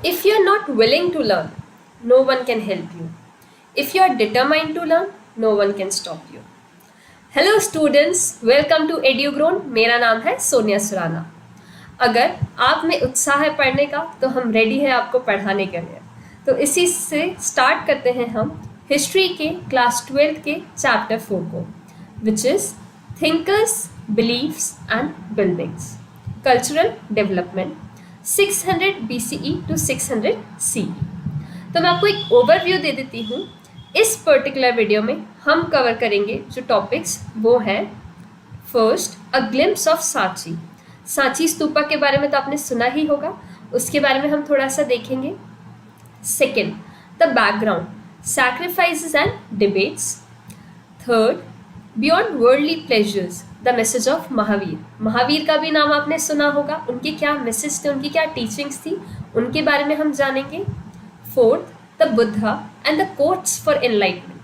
If you are not willing to learn, no one can help you. If you are determined to learn, no one can stop you. Hello students, welcome to Edugrown. मेरा नाम है सोनिया सुराना। अगर आप में उत्साह है पढ़ने का तो हम रेडी हैं आपको पढ़ाने के लिए। तो इसी से स्टार्ट करते हैं हम हिस्ट्री के क्लास 12 के चैप्टर 4 को, which is thinkers, beliefs and buildings, cultural development 600 BCE to 600 CE। तो मैं आपको एक ओवरव्यू दे देती हूँ। इस पर्टिकुलर वीडियो में हम कवर करेंगे जो टॉपिक्स, वो है first, a glimpse of Sanchi. Sanchi stupa के बारे में तो आपने सुना ही होगा, उसके बारे में हम थोड़ा सा देखेंगे। Second, the background, sacrifices and debates. Third, beyond worldly pleasures, the message of Mahavir. Mahavir का भी नाम आपने सुना होगा, उनके क्या मैसेज थे, उनकी क्या टीचिंग्स थी, उनके बारे में हम जानेंगे। Fourth, the Buddha and the quotes for enlightenment.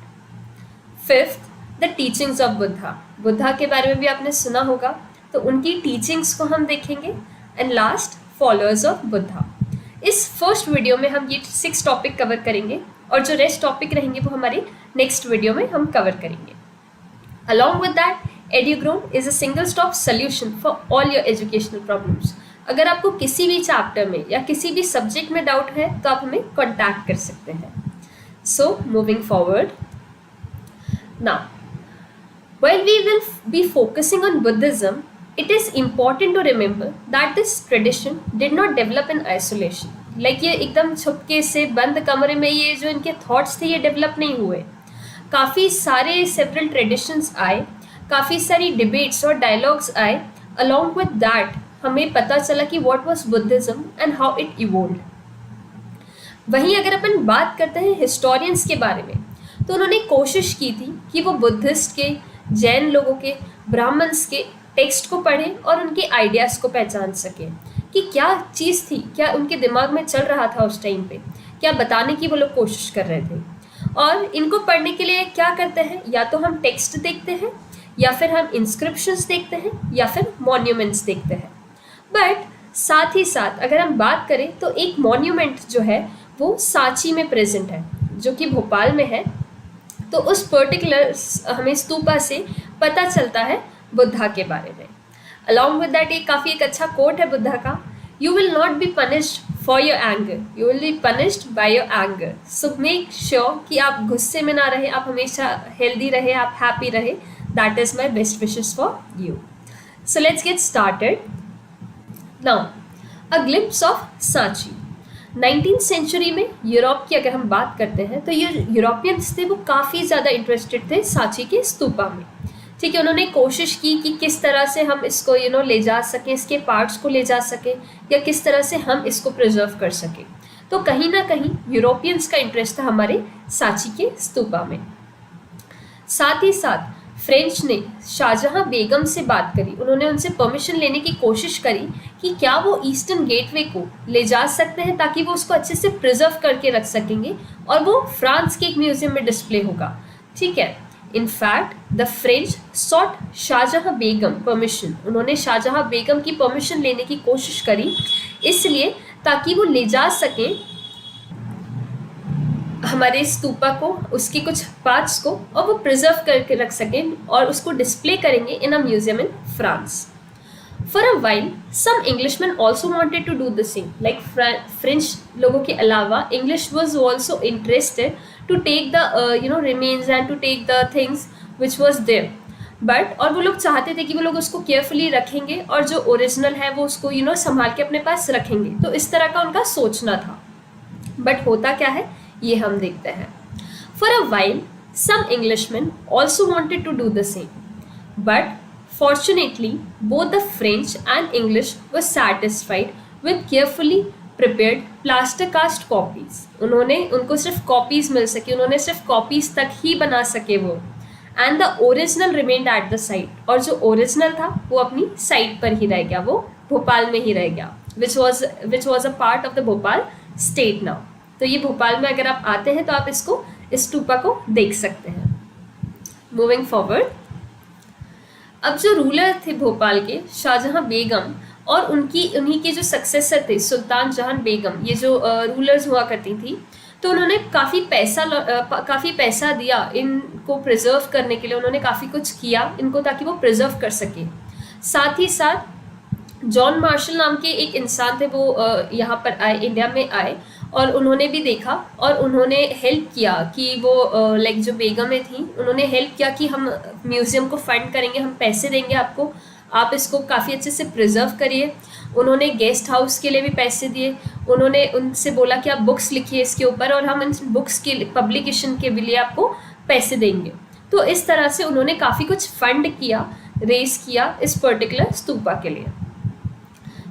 Fifth, the teachings of Buddha. Buddha के बारे में भी आपने सुना होगा, तो उनकी टीचिंग्स को हम देखेंगे। And last, followers of Buddha. इस फर्स्ट वीडियो में हम ये 6 टॉपिक कवर करेंगे और जो रेस्ट टॉपिक रहेंगे वो हमारी नेक्स्ट वीडियो में हम कवर करेंगे। Along with that, Edugrown is a single stop solution for all your educational problems. अगर आपको किसी भी चैप्टर में या किसी भी सब्जेक्ट में डाउट है तो आप हमें कॉन्टैक्ट कर सकते हैं। So moving forward, now while we will be focusing on Buddhism, it is important to remember that this tradition did not develop in isolation. Like ये एकदम छुपके से बंद कमरे में ये जो इनके थॉट्स थे ये डेवलप नहीं हुए। काफ़ी सारे सेवरल ट्रेडिशंस आए, काफ़ी सारी डिबेट्स और डायलॉग्स आए। अलॉन्ग विद दैट हमें पता चला कि what was Buddhism and how it evolved. वहीं अगर अपन बात करते हैं हिस्टोरियंस के बारे में, तो उन्होंने कोशिश की थी कि वो बुद्धिस्ट के, जैन लोगों के, ब्राह्मण्स के टेक्स्ट को पढ़ें और उनके आइडियाज़ को पहचान सकें कि क्या चीज़ थी, क्या उनके दिमाग में चल रहा था उस टाइम पे, क्या बताने की वो लोग कोशिश कर रहे थे। और इनको पढ़ने के लिए क्या करते हैं, या तो हम टेक्स्ट देखते हैं, या फिर हम इंस्क्रिप्शंस देखते हैं, या फिर मॉन्यूमेंट्स देखते हैं। बट साथ ही साथ अगर हम बात करें तो एक मॉन्यूमेंट जो है वो सांची में प्रेजेंट है, जो कि भोपाल में है। तो उस पर्टिकुलर हमें स्तूपा से पता चलता है बुद्धा के बारे में। अलॉन्ग विद दैट एक काफ़ी एक अच्छा कोट है बुद्धा का, you will not be punished for your anger, you will be punished by your anger. So make sure कि आप गुस्से में ना रहे, आप हमेशा हेल्दी रहे, आप हैप्पी रहे। That is my best wishes for you. So let's get started now. A glimpse of Sanchi. 19th century में यूरोप की अगर हम बात करते हैं तो ये यूरोपियंस थे, वो काफ़ी ज़्यादा इंटरेस्टेड थे सांची के स्तूपा में। ठीक है, उन्होंने कोशिश की कि किस तरह से हम इसको ले जा सकें, इसके पार्ट्स को ले जा सकें, या किस तरह से हम इसको प्रिजर्व कर सकें। तो कहीं ना कहीं यूरोपियंस का इंटरेस्ट था हमारे सांची के स्तूपा में। साथ ही साथ फ्रेंच ने शाहजहां बेगम से बात करी, उन्होंने उनसे परमिशन लेने की कोशिश करी कि क्या वो ईस्टर्न गेटवे को ले जा सकते हैं ताकि वो उसको अच्छे से प्रिजर्व करके रख सकेंगे और वो फ्रांस के एक म्यूजियम में डिस्प्ले होगा। ठीक है, in fact the French sought Shahjahan Begum permission, उन्होंने शाहजहां बेगम की परमिशन लेने की कोशिश करी, इसलिए ताकि वो ले जा सकें हमारे स्तूपा को, उसके कुछ पार्ट्स को, और वो प्रिजर्व करके रख सकें और उसको डिस्प्ले करेंगे in a museum in France. For a while some Englishman also wanted to do the same. Like French लोगों के अलावा English was also interested to take the remains and to take the things which was there. But और वो लोग चाहते थे कि वो लोग उसको केयरफुली रखेंगे और जो ओरिजिनल है वो उसको संभाल के अपने पास रखेंगे। तो इस तरह का उनका सोचना था। बट होता क्या है ये हम देखते हैं। For a while some Englishman also wanted to do the same, but fortunately both the French and English were satisfied with carefully prepared plaster cast copies. उनको सिर्फ कॉपीज मिल सकी, उन्होंने सिर्फ कॉपीज तक ही बना सके वो। And the original remained at the site, और जो ओरिजिनल था वो अपनी साइट पर ही रह गया, वो भोपाल में ही रह गया, which was a part of the Bhopal state now. तो ये भोपाल में अगर आप आते हैं तो आप इसको, इस स्तूपा को देख सकते हैं। मूविंग फॉरवर्ड, अब जो रूलर थे भोपाल के, शाहजहां बेगम, और उन्हीं के जो सक्सेसर थे सुल्तान जहां बेगम, ये जो रूलर्स हुआ करती थी, तो उन्होंने काफ़ी पैसा दिया इनको प्रिजर्व करने के लिए। उन्होंने काफ़ी कुछ किया इनको ताकि वो प्रिजर्व कर सके। साथ ही साथ जॉन मार्शल नाम के एक इंसान थे, वो यहाँ पर आए, इंडिया में आए, और उन्होंने भी देखा और उन्होंने हेल्प किया कि वो लाइक जो बेगमें थी, उन्होंने हेल्प किया कि हम म्यूज़ियम को फंड करेंगे, हम पैसे देंगे आपको, आप इसको काफ़ी अच्छे से प्रिजर्व करिए। उन्होंने गेस्ट हाउस के लिए भी पैसे दिए। उन्होंने उनसे बोला कि आप बुक्स लिखिए इसके ऊपर और हम इन बुक्स के पब्लिकेशन के लिए आपको पैसे देंगे। तो इस तरह से उन्होंने काफ़ी कुछ फंड किया, रेस किया इस पर्टिकुलर स्तूपा के लिए।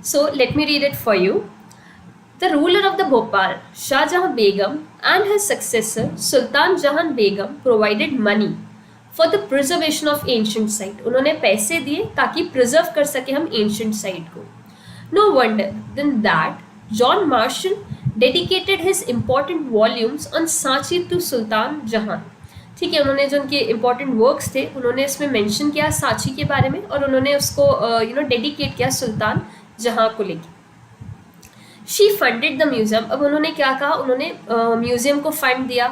सो let me read it for you. The ruler of the Bhopal, Shah Jahan Begum, and his successor Sultan Jahan Begum provided money for the preservation of ancient site. उन्होंने पैसे दिए ताकि preserve कर सके हम ancient site को। No wonder then that John Marshall dedicated his important volumes on Sanchi to Sultan Jahan. ठीक है, उन्होंने जो उनके important works थे उन्होंने इसमें mention किया सांची के बारे में, और उन्होंने उसको डेडिकेट किया सुल्तान जहां को लेके। शी फंडेड द म्यूजियम, अब उन्होंने क्या कहा, उन्होंने म्यूजियम को फंड दिया।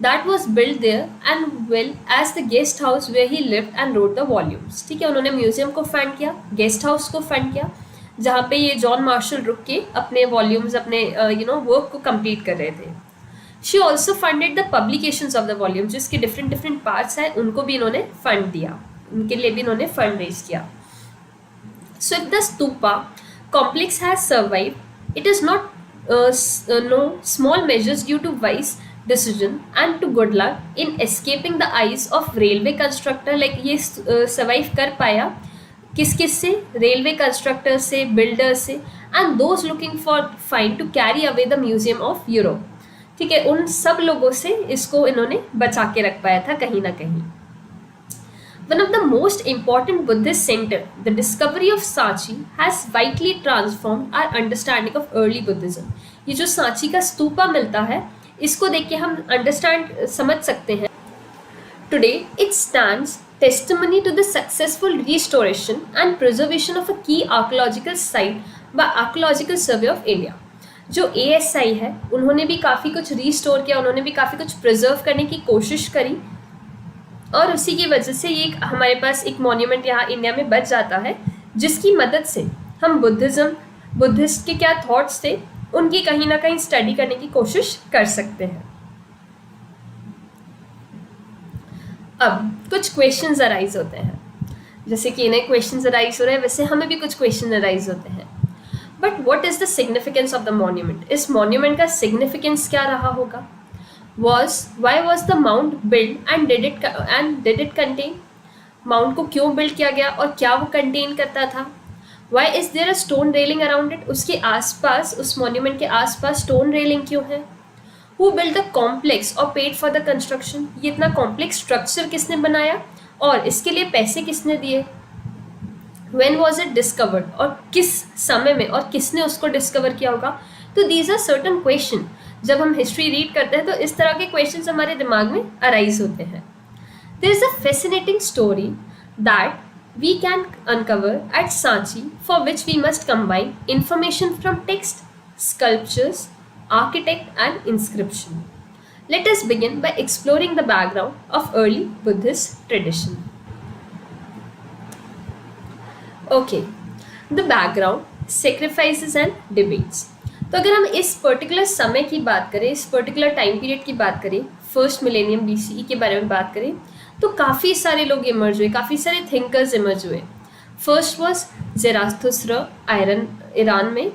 That was build there and well as the guest house where he lived and wrote the volumes. ठीक है, उन्होंने म्यूजियम को फंड किया, गेस्ट हाउस को फंड किया, जहाँ पे ये जॉन मार्शल रुक के अपने वॉल्यूम्स, अपने वर्क को कंप्लीट कर रहे थे। She also funded the publications of the volumes, जिसके डिफरेंट पार्ट्स हैं उनको भी इन्होंने फंड दिया, उनके लिए भी इन्होंने फंड रेज किया। So if the stupa complex has survive, it is not no small measures due to wise decision and to good luck in escaping the eyes of railway constructor। like ये survive कर पाया किस से, railway constructor से, builder से, and those looking for find to carry away the museum of Europe। ठीक है, उन सब लोगों से इसको इन्होंने बचा के रख पाया था कहीं ना कहीं। One of the most important Buddhist center, the discovery of Sanchi, has vitally transformed our understanding of early Buddhism। ये जो सांची का स्तूपा मिलता है, इसको देख के हम समझ सकते हैं। Today, it stands testimony to the successful restoration and preservation of a key archaeological site by Archaeological Survey of India। जो ASI है, उन्होंने भी काफ़ी कुछ रिस्टोर किया, उन्होंने भी काफ़ी कुछ प्रिजर्व करने की कोशिश करी, और उसी की वजह से ये हमारे पास एक मॉन्यूमेंट यहाँ इंडिया में बच जाता है, जिसकी मदद से हम बुद्धिस्ट के क्या थॉट्स थे उनकी कहीं ना कहीं स्टडी करने की कोशिश कर सकते हैं। अब कुछ क्वेश्चंस अराइज होते हैं, जैसे कि इन्हें क्वेश्चंस अराइज हो रहे हैं, वैसे हमें भी कुछ क्वेश्चन अराइज होते हैं। But what is the significance of the monument? इस मॉन्यूमेंट का सिग्निफिकेंस क्या रहा होगा? Why was the mount built and did it contain? Mount को क्यों बिल्ड किया गया और क्या वो कंटेन करता था? Why is there a stone railing around it? उसके आसपास, उस मॉन्यूमेंट के आसपास स्टोन रेलिंग क्यों है? Who built the complex or paid for the construction? ये इतना कॉम्प्लेक्स स्ट्रक्चर किसने बनाया और इसके लिए पैसे किसने दिए? When was it discovered? और किस समय में और किसने उसको डिस्कवर किया होगा? तो these are certain question, जब हम हिस्ट्री रीड करते हैं तो इस तरह के क्वेश्चंस हमारे दिमाग में अराइज होते हैं। There is a fascinating story that we can uncover at Sanchi, for which we must combine information from text, sculptures, architect and inscription. Let us begin by exploring the background of early Buddhist tradition. Okay, the background, sacrifices and debates. तो अगर हम इस particular समय की बात करें, इस particular time period की बात करें, फर्स्ट मिलेनियम BCE के बारे में बात करें, तो काफ़ी सारे लोग इमर्ज हुए, काफ़ी सारे थिंकर्स इमर्ज हुए। फर्स्ट वॉज ज़ेराथुस्त्र ईरान में,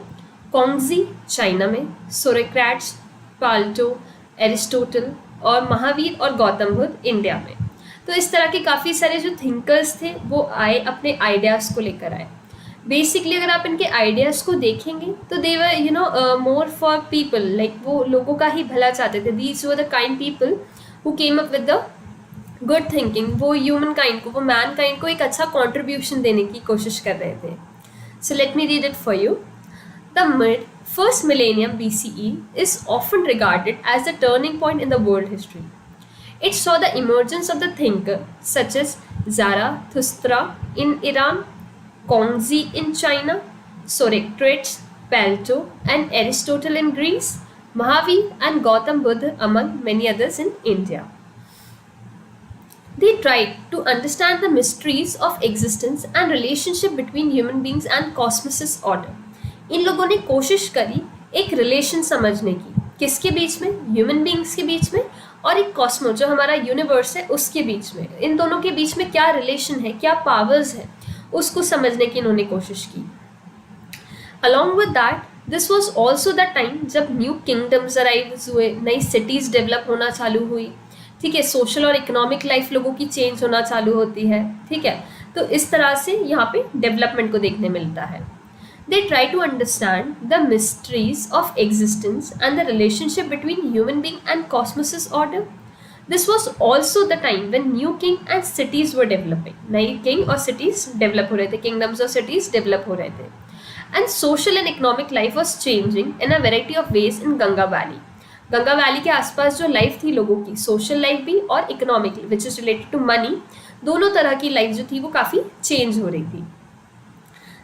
कॉन्गजी चाइना में, सोरेक्रेट्स, प्लेटो, एरिस्टोटल और महावीर और गौतम बुद्ध इंडिया में। तो इस तरह के काफ़ी सारे जो थिंकर्स थे वो आए, अपने आइडियाज़ को लेकर आए। बेसिकली अगर आप इनके आइडियाज़ को देखेंगे तो दे वर मोर फॉर पीपल, लाइक वो लोगों का ही भला चाहते थे। These were the kind people who came up with the good thinking. वो ह्यूमन काइंड को, वो मैन काइंड को एक अच्छा कॉन्ट्रीब्यूशन देने की कोशिश कर रहे थे। सो let me read it for you. The mid first millennium BCE is often regarded as the turning point in the world history. It saw the emergence of the thinker such as Zarathustra in Iran, Kongzi in China, Socrates, Plato, and Aristotle in Greece, Mahavir and Gautam Buddha among many others in India. They tried to understand the mysteries of existence and relationship between human beings and cosmos' order. इन लोगों ने कोशिश करी एक relation समझने की, किसके बीच में? Human beings के बीच में और एक कॉस्मो जो हमारा यूनिवर्स है उसके बीच में. इन दोनों के बीच में क्या रिलेशन है, क्या पावर्स है, उसको समझने की इन्होंने कोशिश की. Along with that this was also the time जब न्यू किंगडम्स अराइव हुए, नई सिटीज़ डेवलप होना चालू हुई. ठीक है, सोशल और इकोनॉमिक लाइफ लोगों की चेंज होना चालू होती है. ठीक है, तो इस तरह से यहाँ पे डेवलपमेंट को देखने मिलता है. They try to understand the mysteries of existence and the relationship between human being and cosmos' order. This was also the time when new king and cities were developing. नए king और cities develop हो रहे थे, kingdoms और cities develop हो रहे थे. And social and economic life was changing in a variety of ways in Ganga Valley. Ganga valley के आसपास जो लाइफ थी लोगों की, सोशल लाइफ भी और economic which is related to money, दोनों तरह की लाइफ जो थी वो काफ़ी चेंज हो रही थी.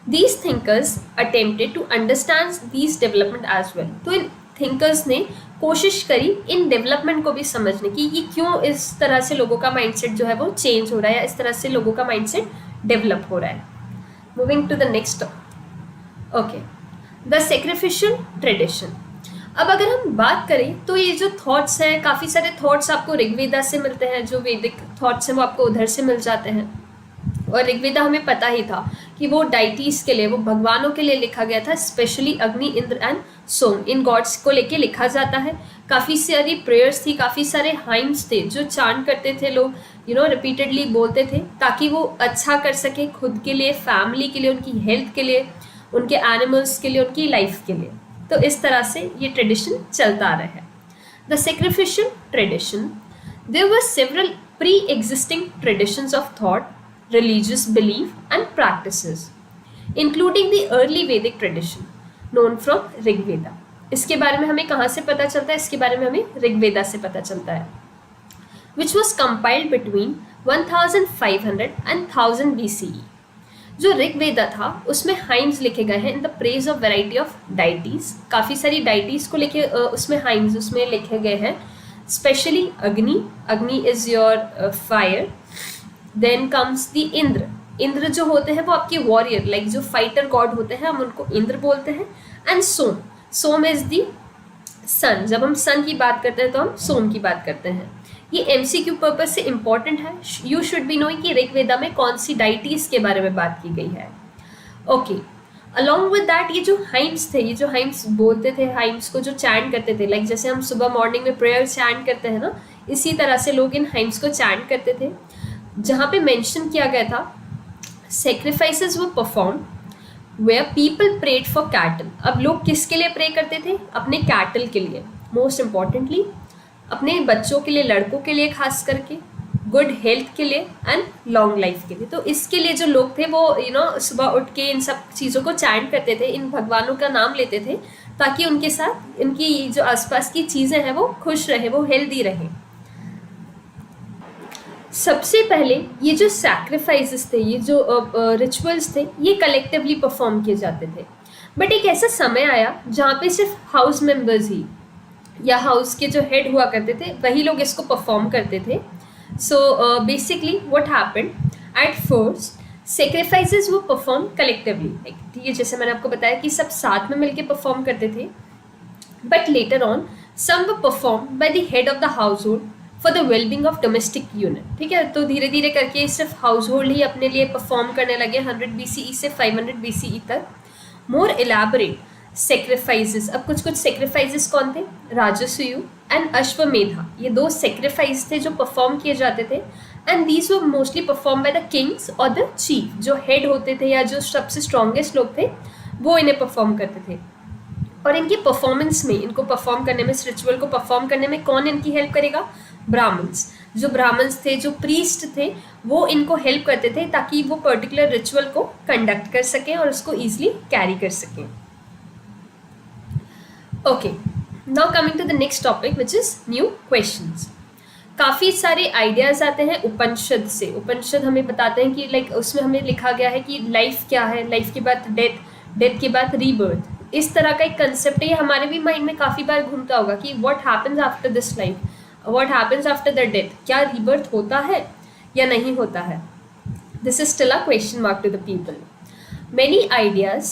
These thinkers attempted to understand these development as well. तो इन थिंकर्स ने कोशिश करी इन डेवलपमेंट को भी समझने की कि क्यों इस तरह से लोगों का माइंडसेट जो है वो चेंज हो रहा है या इस तरह से लोगों का माइंडसेट डेवलप हो रहा है. Moving to the next. Okay, the sacrificial tradition. अब अगर हम बात करें तो ये जो थॉट्स हैं, काफ़ी सारे थॉट्स आपको ऋग्वेदा से मिलते हैं, जो वैदिक थॉट्स हैं वो आपको उधर से मिल जाते हैं. और ऋग्वेदा हमें पता ही था कि वो डाइटीज़ के लिए, वो भगवानों के लिए लिखा गया था, स्पेशली अग्नि, इंद्र एंड सोम, इन गॉड्स को लेके लिखा जाता है. काफ़ी सारी प्रेयर्स थी, काफ़ी सारे हाइम्स थे जो चांट करते थे लोग, रिपीटेडली बोलते थे ताकि वो अच्छा कर सके खुद के लिए, फैमिली के लिए, उनकी हेल्थ के लिए, उनके एनिमल्स के लिए, उनकी लाइफ के लिए. तो इस तरह से ये ट्रेडिशन चलता आ रहा है. The sacrificial tradition. There were several pre existing traditions of thought, religious belief and practices, including the early Vedic tradition known from Rigveda. इसके बारे में हमें कहाँ से पता चलता है? इसके बारे में हमें ऋग्वेदा से पता चलता है. Which was compiled between 1500 and 1000 BCE. जो ऋग्वेदा था उसमें हाइम्स लिखे गए हैं in the praise of variety of deities. काफ़ी सारी डाइटीज को लेके उसमें हाइम्स उसमें लिखे गए हैं, specially Agni. Agni is your fire. Then comes the Indra. Indra जो होते हैं वो आपके वॉरियर, लाइक जो फाइटर गॉड होते हैं, हम उनको इंद्र बोलते हैं. And Soma. Soma is the sun. जब हम सन की बात करते हैं तो हम सोम की बात करते हैं. ये MCQ पर्पज से इंपॉर्टेंट है. यू शुड बी नोइंग कि ऋग्वेदा में कौन सी डाइटीज के बारे में बात की गई है. ओके, अलॉन्ग विद दैट ये जो हाइम्स थे, ये जो हाइम्स बोलते थे, हाइम्स को जो चैंट करते थे, लाइक जैसे हम सुबह मॉर्निंग में प्रेयर चैंट करते हैं ना, इसी तरह से लोग इन हाइम्स को चैंट करते थे. जहाँ पे मेंशन किया गया था sacrifices were perform where people prayed for cattle. अब लोग किसके लिए प्रे करते थे? अपने कैटल के लिए, मोस्ट इम्पॉर्टेंटली अपने बच्चों के लिए, लड़कों के लिए खास करके, गुड हेल्थ के लिए एंड लॉन्ग लाइफ के लिए. तो इसके लिए जो लोग थे वो सुबह उठ के इन सब चीज़ों को चैंट करते थे, इन भगवानों का नाम लेते थे ताकि उनके साथ इनकी जो आसपास की चीज़ें हैं वो खुश रहे, वो हेल्दी रहे. सबसे पहले ये जो सैक्रिफाइसेस थे, ये जो रिचुअल्स थे, ये कलेक्टिवली परफॉर्म किए जाते थे. बट एक ऐसा समय आया जहाँ पे सिर्फ हाउस मेंबर्स ही या हाउस के जो हेड हुआ करते थे वही लोग इसको परफॉर्म करते थे. So basically what happened at first, sacrifices वो परफॉर्म कलेक्टिवली, ठीक है, जैसे मैंने आपको बताया कि सब साथ में मिलके परफॉर्म करते थे. But later on some were perform by the head of the household for the wellbeing of domestic unit. ठीक है, तो धीरे धीरे करके सिर्फ हाउस होल्ड ही अपने लिए परफॉर्म करने लगे 100 BCE से 500 BCE तक. मोर इलैबोरेट सेक्रीफाइसेस. अब कुछ कुछ सेक्रीफाइसेस कौन थे? राजसूय एंड अश्वमेधा, ये दो सेक्रीफाइस थे जो परफॉर्म किए जाते थे. And these were mostly perform by the Kings और द चीफ. जो हेड होते थे या जो सबसे स्ट्रॉन्गेस्ट लोग थे वो इन्हें परफॉर्म करते थे. और इनके परफॉर्मेंस में, इनको परफॉर्म करने में, इस रिचुअल को परफॉर्म करने में कौन इनकी हेल्प करेगा? ब्राह्मण्स. जो ब्राह्मण्स थे, जो प्रीस्ट थे, वो इनको हेल्प करते थे ताकि वो पर्टिकुलर रिचुअल को कंडक्ट कर सकें और उसको ईजिली कैरी कर सकें. Okay, now coming to the next topic which is new questions. काफ़ी सारे आइडियाज़ आते हैं उपनिषद से. उपनिषद हमें बताते हैं कि लाइक उसमें हमें लिखा गया है कि लाइफ क्या है, लाइफ के बाद डेथ, डेथ के बाद रीबर्थ, इस तरह का एक कंसेप्ट है। ये हमारे भी माइंड में काफ़ी बार घूमता होगा कि what happens after this life, what happens after the death, क्या रीबर्थ होता है या नहीं होता है? This is still a question mark to the people. Many ideas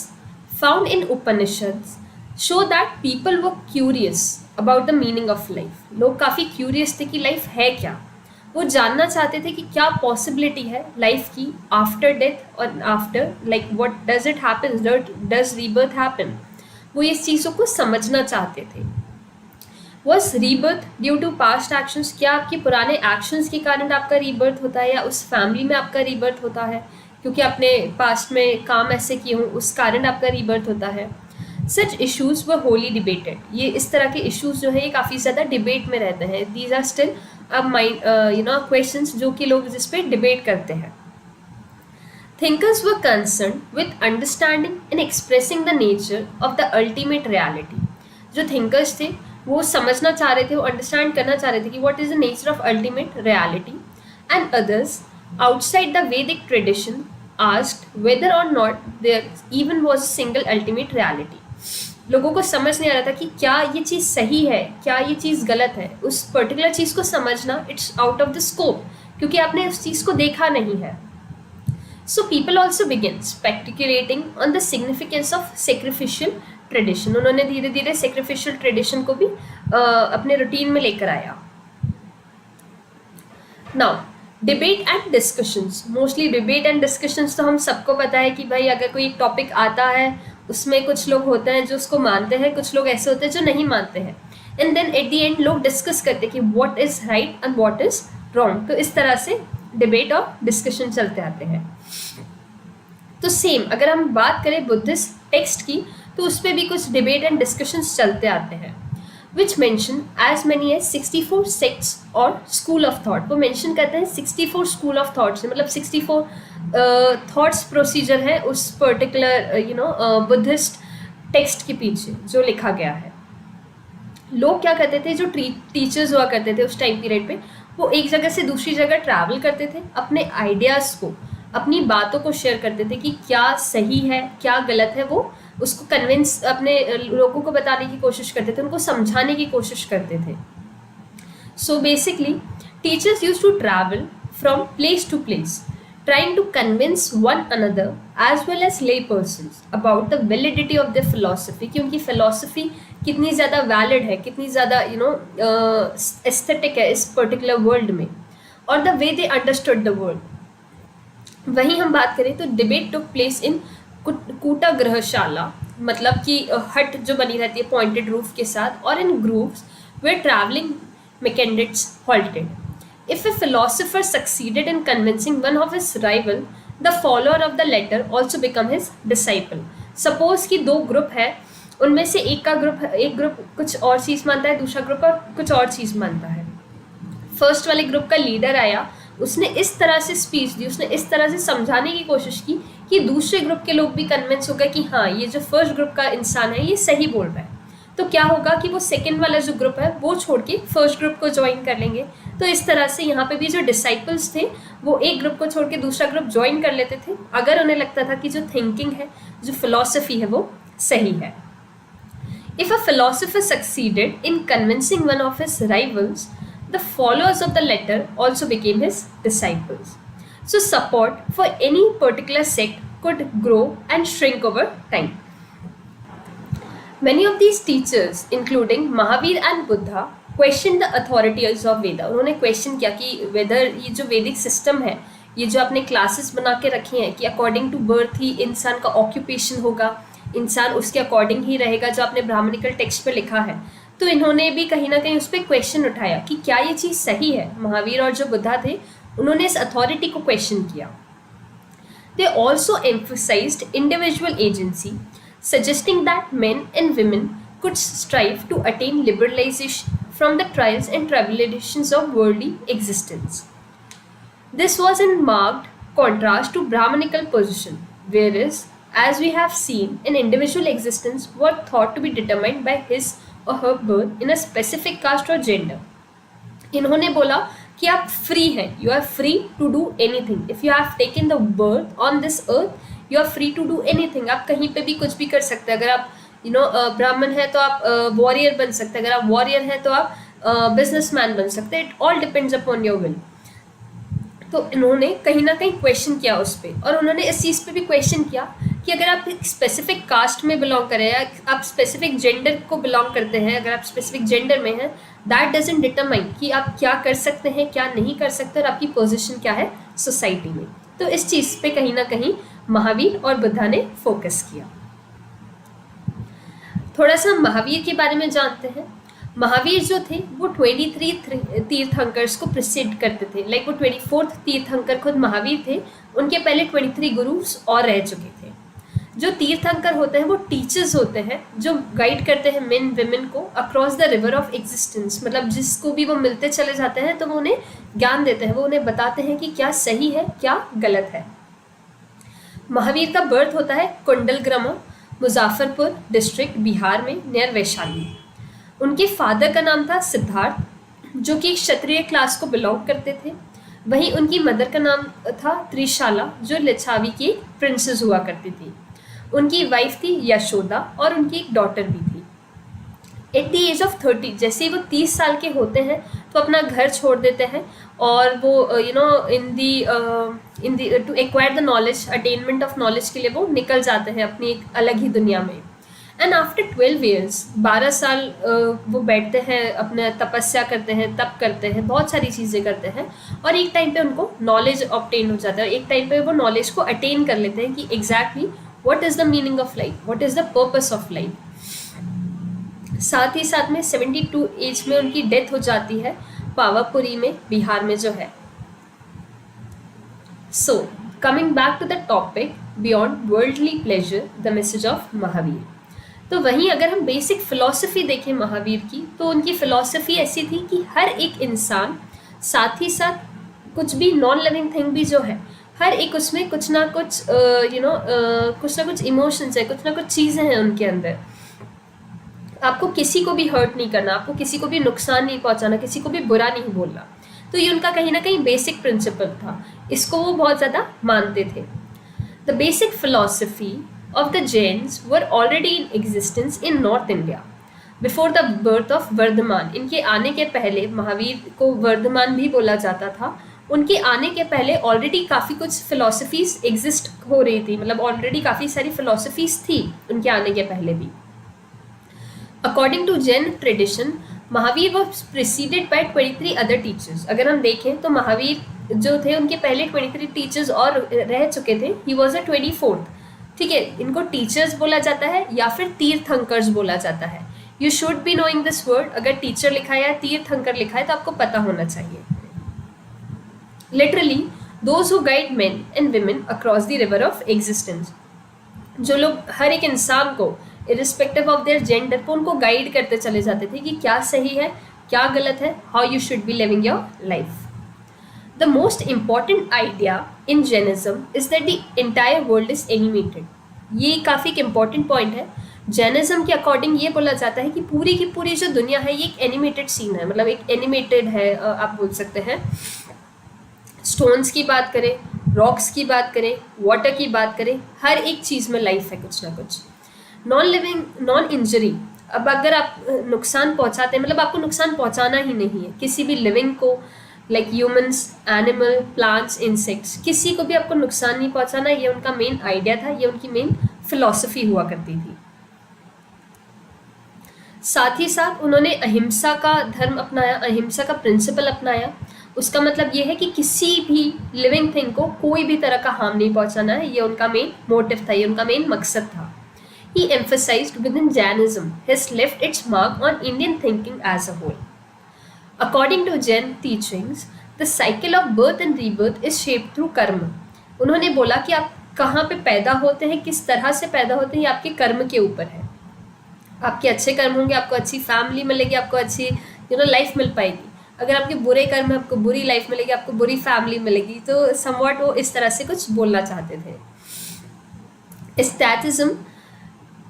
found in Upanishads show that people were curious about the meaning of life. लोग काफ़ी curious थे कि लाइफ है क्या, वो जानना चाहते थे कि क्या पॉसिबिलिटी है लाइफ की आफ्टर डेथ और after, like what does it happen, does rebirth happen. वो इस चीज़ों को समझना चाहते थे. Was rebirth due to past actions, क्या आपके पुराने एक्शंस के कारण आपका रीबर्थ होता है या उस फैमिली में आपका रीबर्थ होता है क्योंकि आपने पास्ट में काम ऐसे किए हों उस कारण आपका रीबर्थ होता है. सच इशूज़ वर होली डिबेटेड. ये इस तरह के इशूज़ जो है ये काफ़ी ज़्यादा डिबेट में रहते हैं. दीज आर स्टिल क्वेश्चंस जो कि लोग जिस पे डिबेट करते हैं. Thinkers were concerned with understanding and expressing the nature of the ultimate reality. जो thinkers थे वो समझना चाह रहे थे, वो अंडरस्टैंड करना चाह रहे थे कि what is the nature of ultimate reality. And others outside the Vedic tradition asked whether or not there even was a single ultimate reality. लोगों को समझ नहीं आ रहा था कि क्या ये चीज़ सही है, क्या ये चीज़ गलत है. उस पर्टिकुलर चीज़ को समझना it's out of the scope क्योंकि आपने उस चीज़ को देखा नहीं है. So people also began speculating on the significance of sacrificial tradition. उन्होंने धीरे धीरे sacrificial tradition को भी अपने रूटीन में लेकर आया. Now debate and discussions. Mostly debate and discussions तो हम सबको पता है कि भाई अगर कोई टॉपिक आता है उसमें कुछ लोग होते हैं जो उसको मानते हैं, कुछ लोग ऐसे होते हैं जो नहीं मानते हैं. And then at the end लोग डिस्कस करते हैं कि what is right and what is wrong. तो इस तरह से डिबेट और डिस्कशन चलते आते हैं. तो सेम अगर हम बात करें बुद्धिस्ट टेक्स्ट की तो उस पर भी कुछ डिबेट एंड डिस्कशंस चलते आते हैं. which mention as many as 64 sects और school of thought. वो mention करते हैं 64 school of thoughts, मतलब 64 thoughts procedure है उस particular बुद्धिस्ट टेक्स्ट के पीछे जो लिखा गया है. लोग क्या करते थे, जो टीचर्स हुआ करते थे उस टाइम पीरियड पे, वो एक जगह से दूसरी जगह ट्रैवल करते थे, अपने आइडियाज़ को, अपनी बातों को शेयर करते थे कि क्या सही है क्या गलत है. वो उसको कन्विंस अपने लोगों को बताने की कोशिश करते थे, उनको समझाने की कोशिश करते थे. So basically teachers use to travel from place to place trying to convince one another as well as lay persons about the validity of their philosophy, कि उनकी philosophy कितनी ज़्यादा valid है, कितनी ज़्यादा aesthetic है इस particular world में, और the way they understood the world. वहीं हम बात करें तो debate took place in कूटा ग्रहशाला, मतलब कि हट जो बनी रहती है पॉइंटेड रूफ के साथ, और इन grooves where traveling mechanics halted. If a philosopher succeeded in convincing one of his rival, the follower of the latter also become his disciple. Suppose कि दो ग्रुप है, उनमें से एक ग्रुप कुछ और चीज़ मानता है, दूसरा ग्रुप और कुछ और चीज़ मानता है. फर्स्ट वाले ग्रुप का लीडर आया, उसने इस तरह से स्पीच दी, उसने इस तरह से समझाने की कोशिश की कि दूसरे ग्रुप के लोग भी कन्विंस हो गए कि हाँ ये जो फर्स्ट ग्रुप का इंसान है ये सही बोल रहा है. तो क्या होगा कि वो सेकंड वाला जो ग्रुप है वो छोड़ के फर्स्ट ग्रुप को ज्वाइन कर लेंगे. तो इस तरह से यहाँ पे भी जो डिसाइपल्स थे वो एक ग्रुप को छोड़ के दूसरा ग्रुप ज्वाइन कर लेते थे अगर उन्हें लगता था कि जो थिंकिंग है, जो फिलॉसफी है वो सही है. If a philosopher succeeded in convincing one of his rivals, the followers of the latter also became his disciples. So support for any particular sect could grow and shrink over time. Many of these teachers, including Mahavir and Buddha, questioned the authorities of Veda. उन्होंने question किया कि whether ये जो वैदिक system है, ये जो आपने क्लासेस बना के रखी हैं कि अकॉर्डिंग टू बर्थ ही इंसान का ऑक्यूपेशन होगा, इंसान उसके अकॉर्डिंग ही रहेगा जो आपने ब्राह्मणिकल टेक्स्ट पे लिखा है. तो इन्होंने भी कहीं ना कहीं उस पर क्वेश्चन उठाया कि क्या ये चीज़ सही है. महावीर और जो बुद्धा थे उन्होंने इस अथॉरिटी को क्वेश्चन किया. They also emphasized individual agency, suggesting that men and women could strive to attain liberalization from the trials and tribulations of worldly existence. This was in marked contrast to Brahmanical position, whereas, as we have seen, an individual existence were thought to be determined by his or her birth in a specific caste or gender. इन्होंने बोला कि आप free हैं, you are free to do anything. If you have taken the birth on this earth, you are free to do anything, आप कहीं पे भी कुछ भी कर सकते हैं। अगर आप ब्राह्मण है तो आप वॉरियर बन सकते हैं, अगर आप वॉरियर हैं तो आप बिजनेसमैन बन सकते हैं। It all depends upon your will. तो इन्होंने कहीं ना कहीं क्वेश्चन किया उस पर, और उन्होंने इस चीज़ पे भी क्वेश्चन किया कि अगर आप एक स्पेसिफिक कास्ट में बिलोंग करें या आप स्पेसिफिक जेंडर को बिलोंग करते हैं, अगर आप स्पेसिफिक जेंडर में हैं, दैट डजंट डिटरमाइन कि आप क्या कर सकते हैं क्या नहीं कर सकते और आपकी पोजीशन क्या है सोसाइटी में। तो इस चीज़ पे कहीं ना कहीं महावीर और बुद्धा ने फोकस किया। थोड़ा सा महावीर के बारे में जानते हैं। महावीर जो थे वो 23 तीर्थंकर्स को प्रिसीड करते थे। लाइक वो 24th तीर्थंकर खुद महावीर थे, उनके पहले 23 गुरुस और रह चुके थे। जो तीर्थंकर होते हैं वो टीचर्स होते हैं जो गाइड करते हैं मेन विमेन को across the river of existence. मतलब जिसको भी वो मिलते चले जाते हैं तो वो उन्हें ज्ञान देते हैं, वो उन्हें बताते हैं कि क्या सही है क्या गलत है। महावीर का बर्थ होता है कुंडलग्राम, मुजफ्फरपुर डिस्ट्रिक्ट, बिहार में, नियर वैशाली। उनके फादर का नाम था सिद्धार्थ, जो कि क्षत्रिय क्लास को बिलोंग करते थे। वहीं उनकी मदर का नाम था त्रिशाला, जो लिच्छावी की प्रिंसेस हुआ करती थी। उनकी वाइफ थी यशोदा और उनकी एक डॉटर भी थी। एट द एज ऑफ 30, जैसे ही वो 30 साल के होते हैं तो अपना घर छोड़ देते हैं और वो in the to acquire the knowledge, attainment of knowledge के लिए वो निकल जाते हैं अपनी एक अलग ही दुनिया में। एंड आफ्टर 12 ईयर्स, 12 साल वो बैठते हैं, अपने तपस्या करते हैं, तप करते हैं, बहुत सारी चीज़ें करते हैं, और एक टाइम पे उनको नॉलेज ऑब्टेन हो जाता है। एक टाइम पे वो नॉलेज को अटेन कर लेते हैं कि exactly what is the meaning of life, what is the purpose of life. साथ ही साथ में 72 एज में उनकी डेथ हो जाती है पावापुरी में, बिहार में जो है। So coming back to the topic beyond worldly pleasure, the message of Mahavir. तो वहीं अगर हम बेसिक फ़िलॉसफ़ी देखें महावीर की, तो उनकी फ़िलॉसफ़ी ऐसी थी कि हर एक इंसान, साथ ही साथ कुछ भी नॉन लिविंग थिंग भी जो है, हर एक उसमें कुछ ना कुछ कुछ ना कुछ इमोशंस है, कुछ ना कुछ चीज़ें हैं उनके अंदर। आपको किसी को भी हर्ट नहीं करना, आपको किसी को भी नुकसान नहीं पहुंचाना, किसी को भी बुरा नहीं बोलना। तो ये उनका कहीं ना कहीं बेसिक प्रिंसिपल था, इसको वो बहुत ज़्यादा मानते थे। The basic philosophy of the Jains were already in existence in North India before the birth of Vardhaman. इनके आने के पहले, महावीर को वर्धमान भी बोला जाता था, उनके आने के पहले ऑलरेडी काफ़ी कुछ फिलॉसफीज एग्जिस्ट हो रही थी, मतलब ऑलरेडी काफ़ी सारी फिलॉसफीज थी उनके आने के पहले भी। According to Jain tradition, Mahavir was preceded by 23 other teachers. अगर हम देखें तो महावीर जो थे उनके पहले 23 टीचर्स और रह चुके थे। He was a 24th। ठीक है, इनको टीचर्स बोला जाता है या फिर तीर्थंकर्स बोला जाता है। You should be knowing this word. अगर टीचर लिखा है या तीर्थंकर लिखा है तो आपको पता होना चाहिए। Literally those who guide main and women across the river of existence. जो लोग हर एक इंसान को इरिस्पेक्टिव ऑफ देयर जेंडर को उनको गाइड करते चले जाते थे कि क्या सही है क्या गलत है, how you should B living your life. The most important idea in Jainism is that the entire world is animated. ये काफ़ी एक इम्पॉर्टेंट पॉइंट है। जैनिज्म के अकॉर्डिंग ये बोला जाता है कि पूरी की पूरी जो दुनिया है ये एक एनिमेटेड सीन है, मतलब एक एनिमेटेड है, आप बोल सकते हैं। स्टोन्स की बात करें, रॉक्स की बात करें, वाटर की बात करें, हर एक चीज़ में लाइफ है कुछ ना कुछ। Non living, non injury. अब अगर आप नुकसान पहुँचाते हैं, मतलब आपको नुकसान पहुँचाना ही नहीं है किसी भी लिविंग को, like humans, animal, plants, insects, किसी को भी आपको नुकसान नहीं पहुंचाना। ये उनका मेन आइडिया था, ये उनकी मेन फिलॉसफी हुआ करती थी। साथ ही साथ उन्होंने अहिंसा का धर्म अपनाया, अहिंसा का प्रिंसिपल अपनाया। उसका मतलब ये है कि किसी भी लिविंग थिंग को कोई भी तरह का हार्म नहीं पहुंचाना है, ये उनका मेन मोटिव था, ये उनका मेन मकसद था। He emphasized within Jainism has left its mark on Indian thinking as a whole. According to Jain teachings, the cycle of birth and rebirth is shaped through karma. उन्होंने बोला कि आप कहाँ पे पैदा होते हैं, किस तरह से पैदा होते हैं, ये आपके कर्म के ऊपर है। आपके अच्छे कर्म होंगे, आपको अच्छी फैमिली मिलेगी, आपको अच्छी लाइफ मिल पाएगी। अगर आपके बुरे कर्म है, आपको बुरी लाइफ मिलेगी, आपको बुरी फैमिली मिलेगी। तो समवॉट वो इस तरह से कुछ बोलना चाहते थे। Asceticism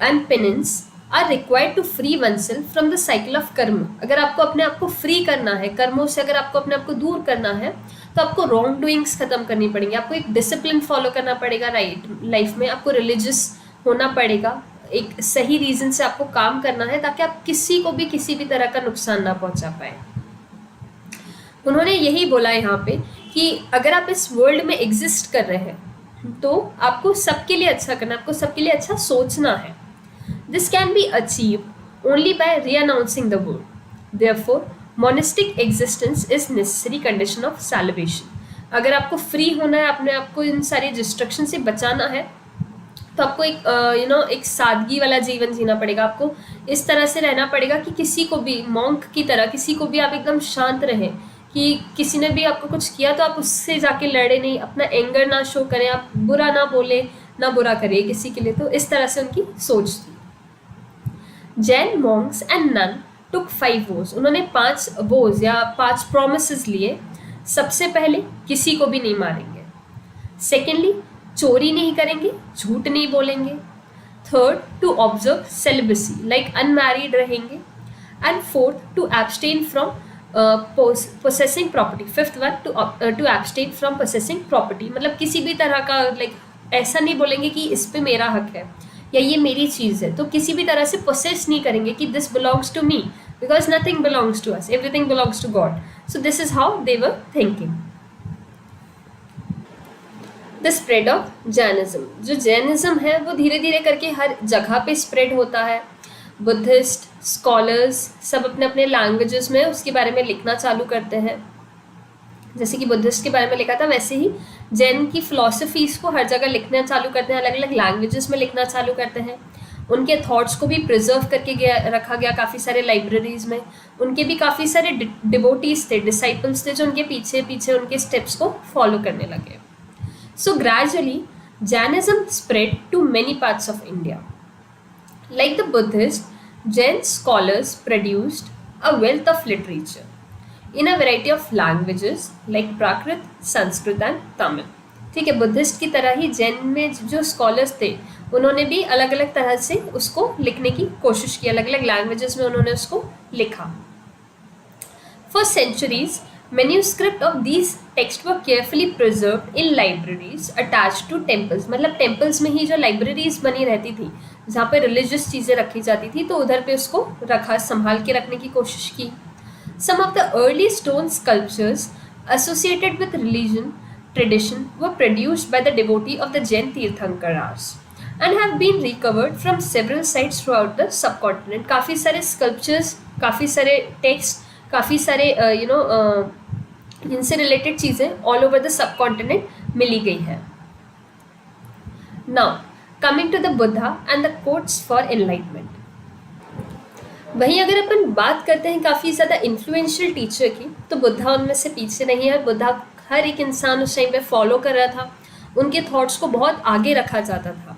and penance are required to free oneself from the cycle of karma. अगर आपको अपने आप को फ्री करना है, कर्मों से अगर आपको अपने आप को दूर करना है, तो आपको रॉन्ग डूइंग्स खत्म करनी पड़ेंगी, आपको एक डिसिप्लिन फॉलो करना पड़ेगा राइट लाइफ में, आपको रिलीजियस होना पड़ेगा, एक सही रीजन से आपको काम करना है ताकि आप किसी को भी किसी भी तरह का नुकसान ना पहुंचा पाए। उन्होंने यही बोला यहाँ पे कि अगर आप इस वर्ल्ड में एग्जिस्ट कर रहे हैं तो आपको सबके लिए अच्छा करना है, आपको सबके लिए अच्छा सोचना है। This can be achieve only by renouncing the world, therefore monistic existence is necessary condition of salvation. अगर आपको फ्री होना है, अपने आप को इन सारी डिस्ट्रक्शन से बचाना है, तो आपको एक एक सादगी वाला जीवन जीना पड़ेगा। आपको इस तरह से रहना पड़ेगा कि किसी को भी मॉन्क की तरह, किसी को भी आप एकदम शांत रहें, कि किसी ने भी आपको कुछ किया तो आप उससे जाके लड़े नहीं, अपना एंगर ना शो करें, आप बुरा ना बोले ना बुरा करिए किसी के लिए। तो इस तरह से उनकी सोच थी। Jain monks and nun took 5 vows। उन्होंने 5 vows या 5 promises लिए। सबसे पहले किसी को भी नहीं मारेंगे, सेकेंडली चोरी नहीं करेंगे, झूठ नहीं बोलेंगे, third to observe celibacy like unmarried रहेंगे, and fourth to abstain from possessing property, fifth one to abstain from possessing property. मतलब किसी भी तरह का ऐसा नहीं बोलेंगे कि इस पे मेरा हक है या ये मेरी चीज़ है, तो किसी भी तरह से पोसेस नहीं करेंगे कि this belongs to me, because nothing belongs to us, everything belongs to god. So this is how they were thinking. The spread of Jainism, जो जैनिज्म है वो धीरे धीरे करके हर जगह पे स्प्रेड होता है। बुद्धिस्ट स्कॉलर्स सब अपने अपने लैंग्वेजेस में उसके बारे में लिखना चालू करते हैं। जैसे कि बुद्धिस्ट के बारे में लिखा था, वैसे ही जैन की फिलॉसफीज को हर जगह लिखना चालू करते हैं, अलग अलग लैंग्वेजेस में लिखना चालू करते हैं। उनके थॉट्स को भी प्रिजर्व करके रखा गया काफ़ी सारे लाइब्रेरीज में। उनके भी काफ़ी सारे डिवोटीज थे, डिसाइपल्स थे, जो उनके पीछे पीछे उनके स्टेप्स को फॉलो करने लगे। So gradually, Jainism spread to many parts of India. Like the Buddhists, Jain scholars produced a wealth of literature in a variety of languages like Prakrit, Sanskrit and Tamil. ठीक है, Buddhist की तरह ही जैन में जो scholars थे उन्होंने भी अलग अलग तरह से उसको लिखने की कोशिश की, अलग अलग लैंग्वेजेस में उन्होंने उसको लिखा। For centuries, manuscript of these texts were carefully preserved in libraries attached to temples। मतलब टेम्पल्स में ही जो लाइब्रेरीज बनी रहती थी जहाँ पे रिलीजियस चीज़ें रखी जाती थी, तो उधर पे उसको रखा, संभाल के रखने की कोशिश की। Some of the early stone sculptures associated with religion tradition were produced by the devotee of the Jain Tirthankaras and have been recovered from several sites throughout the subcontinent। काफ़ी सारे sculptures, काफ़ी सारे texts, काफ़ी सारे इनसे related चीज़ें all over the subcontinent मिली गई है। Now coming to the Buddha and the quotes for enlightenment. वहीं अगर अपन बात करते हैं काफ़ी ज़्यादा इन्फ्लुएंशियल टीचर की, तो बुद्धा उनमें से पीछे नहीं है। बुद्धा हर एक इंसान उस टाइम पे फॉलो कर रहा था, उनके थॉट्स को बहुत आगे रखा जाता था।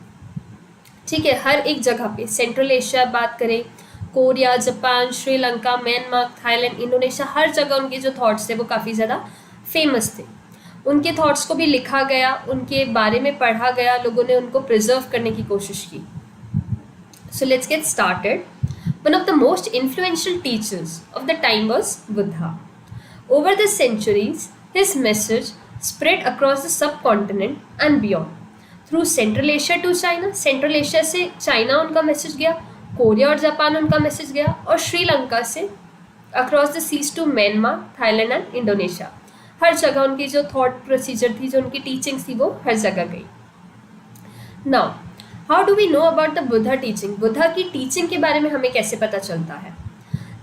ठीक है, हर एक जगह पे, सेंट्रल एशिया बात करें, Korea, Japan, Sri Lanka, Myanmar, Thailand, Indonesia, हर जगह उनके जो थॉट्स थे वो काफ़ी ज़्यादा फेमस थे। उनके थॉट्स को भी लिखा गया, उनके बारे में पढ़ा गया, लोगों ने उनको प्रिजर्व करने की कोशिश की। So let's get started. One of the most influential teachers of the time was Buddha. Over the centuries his message spread across the subcontinent and beyond through Central Asia to China. Central Asia से China उनका message गया, Korea और Japan उनका message गया, और श्रीलंका से across the seas to Myanmar, Thailand and Indonesia. हर जगह उनकी जो थॉट प्रोसीजर थी, जो उनकी टीचिंग्स थी, वो हर जगह गई। Now how do we know about the Buddha teaching? Buddha की टीचिंग के बारे में हमें कैसे पता चलता है?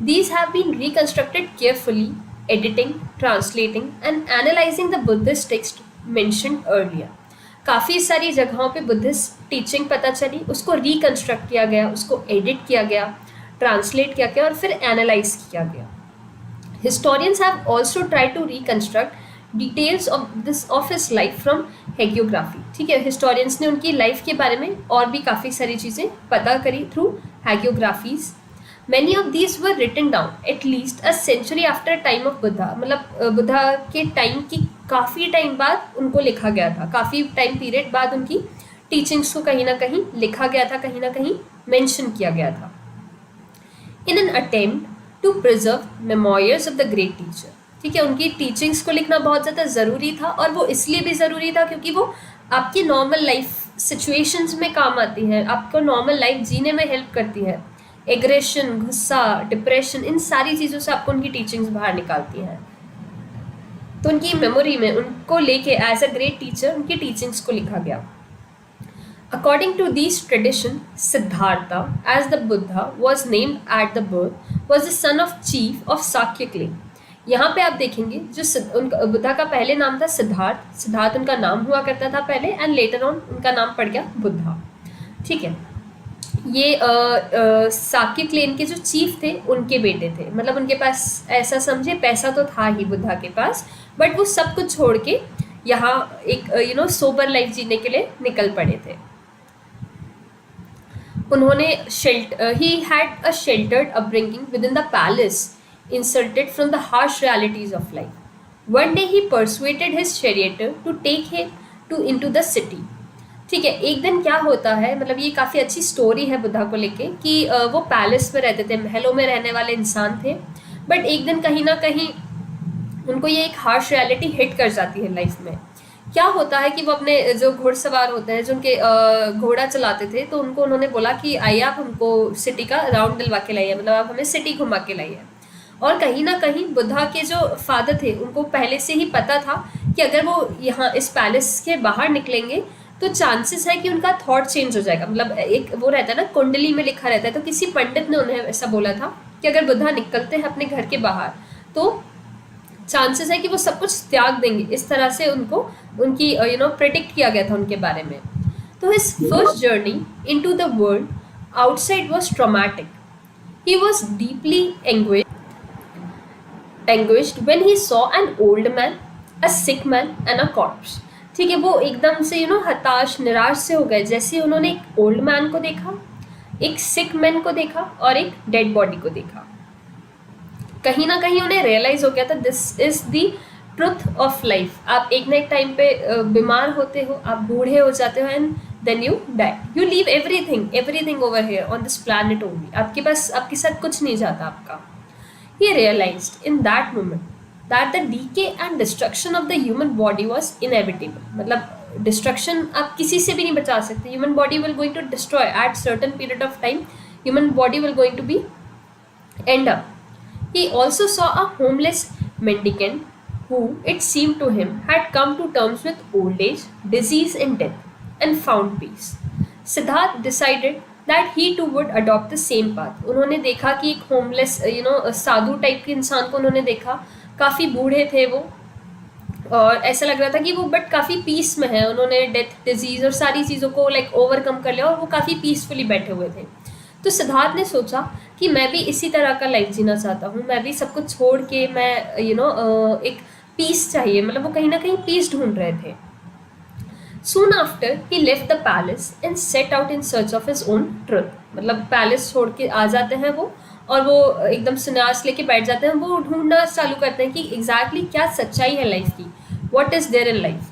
These have been reconstructed carefully, editing, translating and analysing the Buddhist text mentioned earlier. काफ़ी सारी जगहों पे बुद्धिस्ट टीचिंग पता चली, उसको रिकंस्ट्रक्ट किया गया, उसको एडिट किया गया, ट्रांसलेट किया गया और फिर एनालाइज किया गया। Historians have also try to reconstruct details of his life from hagiography. ठीक है, हिस्टोरियंस ने उनकी लाइफ के बारे में और भी काफ़ी सारी चीज़ें पता करी through hagiographies. Many of these were written down at least a century after time of Buddha. मतलब बुद्धा के टाइम की काफ़ी टाइम बाद उनको लिखा गया था, काफ़ी टाइम पीरियड बाद उनकी टीचिंग्स को कहीं ना कहीं लिखा गया था, कहीं ना कहीं मेंशन किया गया था। In an attempt to preserve memorials of the great teacher. ठीक है, उनकी टीचिंग्स को लिखना बहुत ज़्यादा ज़रूरी था, और वो इसलिए भी ज़रूरी था क्योंकि वो आपकी नॉर्मल लाइफ सिचुएशंस में काम आती है, आपको नॉर्मल लाइफ जीने में हेल्प करती है। एग्रेशन, गुस्सा, डिप्रेशन, इन सारी चीज़ों से आपको उनकी टीचिंग्स बाहर निकालती हैं। तो उनकी मेमोरी में उनको लेके एज अ ग्रेट टीचर उनकी टीचिंग्स को लिखा गया। According to these tradition, Siddhartha, as the Buddha, was named at the birth, was the son of chief of Sakya clan. यहाँ पे आप देखेंगे जो उनका बुद्धा का पहले नाम था सिद्धार्थ, सिद्धार्थ उनका नाम हुआ करता था पहले, एंड लेटर ऑन उनका नाम पड़ गया बुद्धा। ठीक है, ये साक्य क्लेन के जो चीफ थे उनके बेटे थे, मतलब उनके पास ऐसा समझे पैसा तो था ही बुद्धा के पास, बट वो सब कुछ छोड़ के यहाँ एक सोबर लाइफ जीने के लिए निकल पड़े थे। उन्होंने he had a sheltered upbringing within the palace, insulted from the harsh realities of life. One day he persuaded his charioteer to take him into the city. ठीक है, एक दिन क्या होता है, मतलब ये काफ़ी अच्छी स्टोरी है बुद्धा को लेके कि वो पैलेस में रहते थे, महलों में रहने वाले इंसान थे, बट एक दिन कहीं ना कहीं उनको ये एक हार्श रियलिटी हिट कर जाती है लाइफ में। क्या होता है कि वो अपने जो घुड़सवार होते हैं, जो उनके घोड़ा चलाते थे, तो उनको उन्होंने बोला कि आइए आप हमको सिटी का राउंड दिलवा के लाइए, मतलब आप हमें सिटी घुमा के लाइए। और कहीं ना कहीं बुद्धा के जो फादर थे उनको पहले से ही पता था कि अगर वो यहाँ इस पैलेस के बाहर निकलेंगे तो चांसेस है कि उनका थॉट चेंज हो जाएगा। मतलब एक वो रहता है ना, कुंडली में लिखा रहता है, तो किसी पंडित ने उन्हें ऐसा बोला था कि अगर बुद्धा निकलते हैं अपने घर के बाहर तो चांसेस है कि वो सब कुछ त्याग देंगे। इस तरह से उनको उनकी प्रेडिक्ट किया गया था उनके बारे में। तो his first journey into the world outside was traumatic. He was deeply anguished when he saw an old man, a sick man and a corpse. ठीक है, वो एकदम से हताश निराश से हो गए जैसे ही उन्होंने एक ओल्ड मैन को देखा, एक सिक मैन को देखा और एक डेड बॉडी को देखा। कहीं ना कहीं उन्हें रियलाइज हो गया था this is the truth of life. आप एक ना एक टाइम पे बीमार होते हो, आप बूढ़े हो जाते हो, and then you die, you leave everything over here on this planet only. आपके पास आपके साथ कुछ नहीं जाता आपका। He realized in that moment that the decay and destruction of the human body was inevitable. मतलब destruction आप किसी से भी नहीं बचा सकते। Human body will going to destroy at certain period of time. Human body will going to be end up. He also saw a homeless mendicant who, it seemed to him, had come to terms with old age, disease and death and found peace. Siddharth decided that he too would adopt the same path. उन्होंने देखा कि एक homeless साधु type के इंसान को उन्होंने देखा, काफ़ी बूढ़े थे वो, और ऐसा लग रहा था कि वो बट काफ़ी पीस में है। उन्होंने डेथ, डिजीज़ और सारी चीज़ों को लाइक ओवरकम कर लिया और वो काफ़ी पीसफुली बैठे हुए थे। तो सिद्धार्थ ने सोचा कि मैं भी इसी तरह का लाइफ जीना चाहता हूँ, मैं भी सब कुछ छोड़ के मैं एक पीस चाहिए, मतलब वो कहीं ना कहीं पीस ढूंढ रहे थे। Soon after he left the palace and set out in search of his own truth. मतलब पैलेस छोड़ के आ जाते हैं वो, और वो एकदम संन्यास लेके बैठ जाते हैं। वो ढूंढना चालू करते हैं कि एग्जैक्टली क्या सच्चाई है लाइफ की, what is there in life.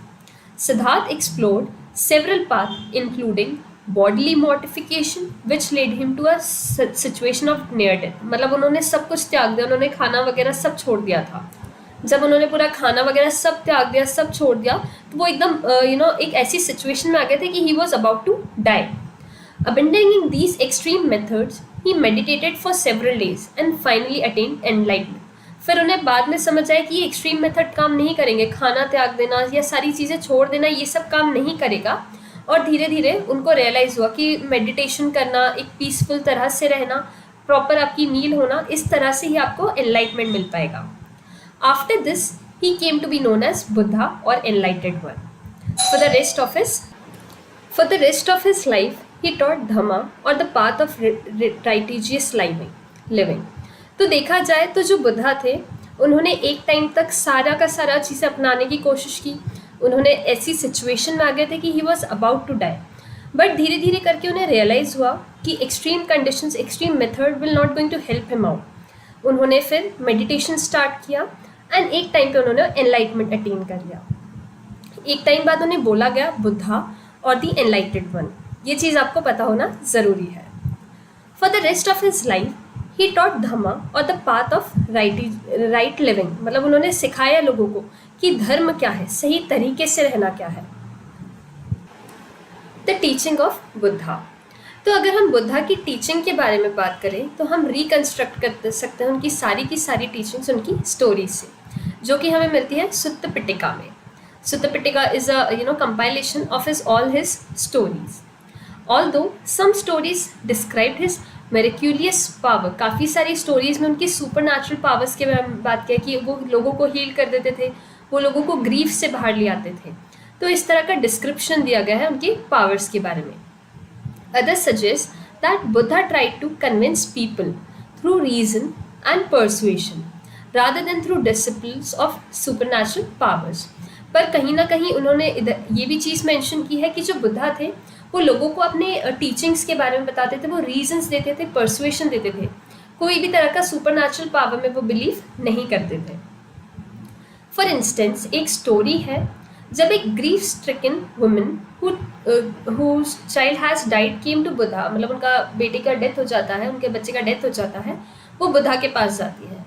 Siddharth explored several paths including bodily mortification which led him to a situation of near death. मतलब उन्होंने सब कुछ त्याग दिया, उन्होंने खाना वगैरह सब छोड़ दिया था। जब उन्होंने पूरा खाना वगैरह सब त्याग दिया, सब छोड़ दिया, तो वो एकदम एक ऐसी सिचुएशन में आ गए थे कि he was about to die. Abandoning these extreme methods, he meditated for several days and finally attained enlightenment. फिर उन्हें बाद में समझ आया कि ये एक्सट्रीम मेथड काम नहीं करेंगे, खाना त्याग देना या सारी चीज़ें छोड़ देना ये सब काम नहीं करेगा, और धीरे धीरे उनको रियलाइज़ हुआ कि मेडिटेशन करना, एक पीसफुल तरह से रहना, प्रॉपर आपकी मील होना, इस तरह से ही आपको एनलाइटमेंट मिल पाएगा। After this, he came to be known as Buddha or Enlightened One. For the rest of his life, he taught Dhamma or the path of righteous living. तो देखा जाए तो जो बुद्धा थे उन्होंने एक टाइम तक सारा का सारा चीज़ें अपनाने की कोशिश की। उन्होंने ऐसी सिचुएशन में आ गए थे कि he was about to die, but धीरे धीरे करके उन्हें रियलाइज़ हुआ कि extreme conditions, extreme method will not going to help him out. उन्होंने फिर मेडिटेशन स्टार्ट किया एंड एक टाइम पे उन्होंने एनलाइटमेंट अटेन कर लिया। एक टाइम बाद उन्हें बोला गया बुद्धा और दी एनलाइटेड वन। ये चीज़ आपको पता होना ज़रूरी है। For the rest of his life he taught Dhamma और the path of right living, मतलब उन्होंने सिखाया लोगों को कि धर्म क्या है, सही तरीके से रहना क्या है। The teaching of Buddha. तो अगर हम बुद्धा की टीचिंग के बारे में बात करें तो हम रिकंस्ट्रक्ट कर सकते हैं उनकी सारी टीचिंग्स उनकी स्टोरीज से, जो कि हमें मिलती है सुत्त पिटिका में। Sutta Pitaka is a compilation of all his stories. Although some stories described his miraculous power, काफ़ी सारी स्टोरीज में उनकी सुपर नेचुरल पावर्स के बारे में बात किया कि वो लोगों को हील कर देते थे, वो लोगों को ग्रीफ से बाहर ले आते थे। तो इस तरह का डिस्क्रिप्शन दिया गया है उनकी पावर्स के बारे में। Others suggest that Buddha tried to convince people through reason and persuasion rather than through disciplines of supernatural powers. पर कहीं ना कहीं उन्होंने इधर ये भी चीज़ मेंशन की है कि जो बुद्धा थे वो लोगों को अपने टीचिंग्स के बारे में बताते थे, वो रीजंस देते थे, परसुएशन देते थे, कोई भी तरह का सुपरनैचुरल पावर में वो बिलीव नहीं करते थे। फॉर इंस्टेंस एक स्टोरी है जब एक grief stricken woman whose child has died came to Buddha, मतलब उनका बेटे का डेथ हो जाता है, उनके बच्चे का डेथ हो जाता है, वो बुद्धा के पास जाती है।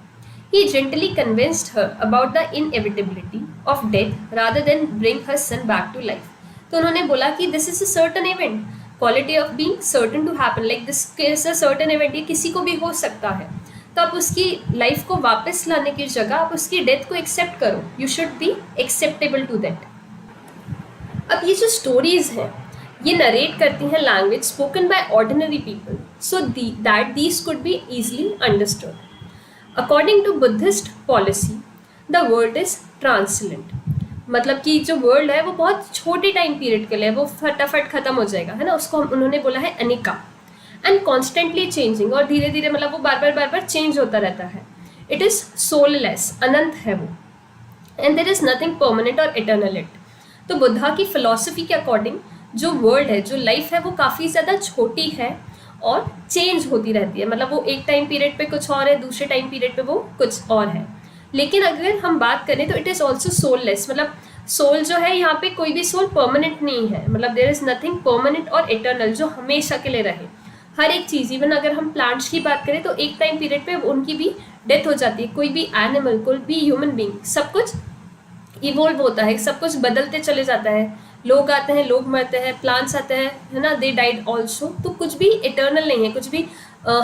He gently convinced her about the inevitability of death rather than bring her son back to life. तो उन्होंने बोला कि this is a certain event, quality of being certain to happen, like this is a certain event, ये किसी को भी हो सकता है, तो आप उसकी लाइफ को वापस लाने की जगह आप उसकी डेथ को एक्सेप्ट करो, you should be acceptable to that. अब ये जो स्टोरीज हैं ये नरेट करती हैं language spoken by ordinary people so that these could be easily understood. According to Buddhist policy the world is transient, मतलब कि जो वर्ल्ड है वो बहुत छोटे टाइम पीरियड के लिए वो फटाफट खत्म हो जाएगा, है ना, उसको उन्होंने बोला है अनिका, एंड कॉन्स्टेंटली चेंजिंग, और धीरे धीरे मतलब वो बार बार चेंज होता रहता है। इट इज़ सोललेस, अनंत है वो, and there is nothing permanent और इटर्नल इट। तो बुद्धा की फिलॉसफी के अकॉर्डिंग जो वर्ल्ड है, जो लाइफ है, वो काफ़ी ज़्यादा छोटी है और चेंज होती रहती है, मतलब वो एक टाइम पीरियड पे कुछ और है, दूसरे टाइम पीरियड पे वो कुछ और है। लेकिन अगर हम बात करें तो इट इज़ ऑल्सो सोललेस, मतलब सोल जो है यहाँ पे कोई भी सोल परमानेंट नहीं है, मतलब देयर इज़ नथिंग परमानेंट और इटर्नल जो हमेशा के लिए रहे। हर एक चीज़, इवन अगर हम प्लांट्स की बात करें तो एक टाइम पीरियड पे उनकी भी डेथ हो जाती है, कोई भी एनिमल, कोई भी ह्यूमन बींग, सब कुछ इवोल्व होता है, सब कुछ बदलते चले जाता है, लोग आते हैं, लोग मरते हैं, प्लांट्स आते हैं, है ना, दे डाइड ऑल्सो। तो कुछ भी इटर्नल नहीं है, कुछ भी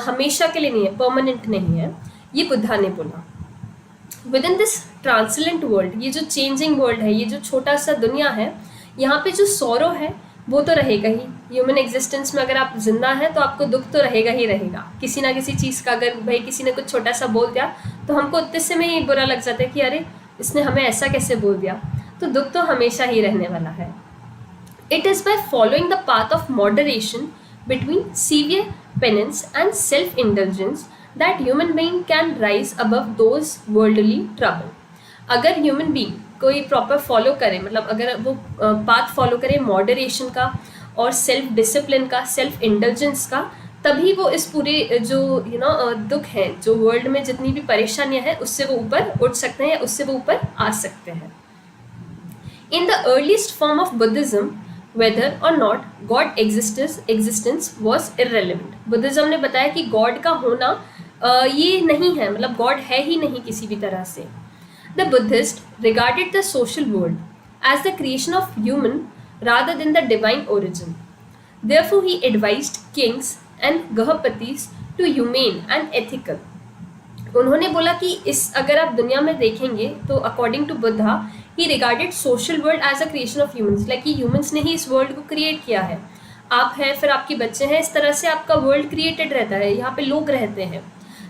हमेशा के लिए नहीं है, परमानेंट नहीं है, ये बुद्धा ने बोला। विद इन दिस ट्रांसलेंट वर्ल्ड, ये जो चेंजिंग वर्ल्ड है, ये जो छोटा सा दुनिया है, यहाँ पे जो सौरव है वो तो रहेगा ही। ह्यूमन एग्जिस्टेंस में अगर आप जिंदा हैं तो आपको दुख तो रहेगा ही रहेगा, किसी ना किसी चीज़ का। अगर भाई किसी ने कुछ छोटा सा बोल दिया तो हमको उत्ते में ही बुरा लग जाता है कि अरे इसने हमें ऐसा कैसे बोल दिया, तो दुख तो हमेशा ही रहने वाला है। It is by following the path of moderation between severe penance and self indulgence that human being can rise above those worldly trouble. अगर ह्यूमन बीइंग कोई प्रॉपर फॉलो करे, मतलब अगर वो पाथ फॉलो करे मॉडरेशन का और सेल्फ डिसिप्लिन का, सेल्फ इंडल्जेंस का, तभी वो इस पूरे जो दुख है, जो वर्ल्ड में जितनी भी परेशानियां हैं, उससे वो ऊपर उठ सकते हैं या उससे वो ऊपर आ सकते हैं। In the earliest form of Buddhism whether और not god existence was irrelevant. Buddhism ने बताया कि गॉड का होना ये नहीं है, मतलब गॉड है ही नहीं किसी भी तरह से। The Buddhist regarded the social world as the creation of human rather than the divine origin. Therefore, he advised kings and गहपतिस to humane and ethical. उन्होंने बोला कि इस अगर आप दुनिया में देखेंगे तो according to Buddha he regarded social world as a creation of humans, like कि ह्यूमंस ने ही इस वर्ल्ड को क्रिएट किया है। आप हैं, फिर आपके बच्चे हैं, इस तरह से आपका वर्ल्ड क्रिएटेड रहता है, यहाँ पे लोग रहते हैं।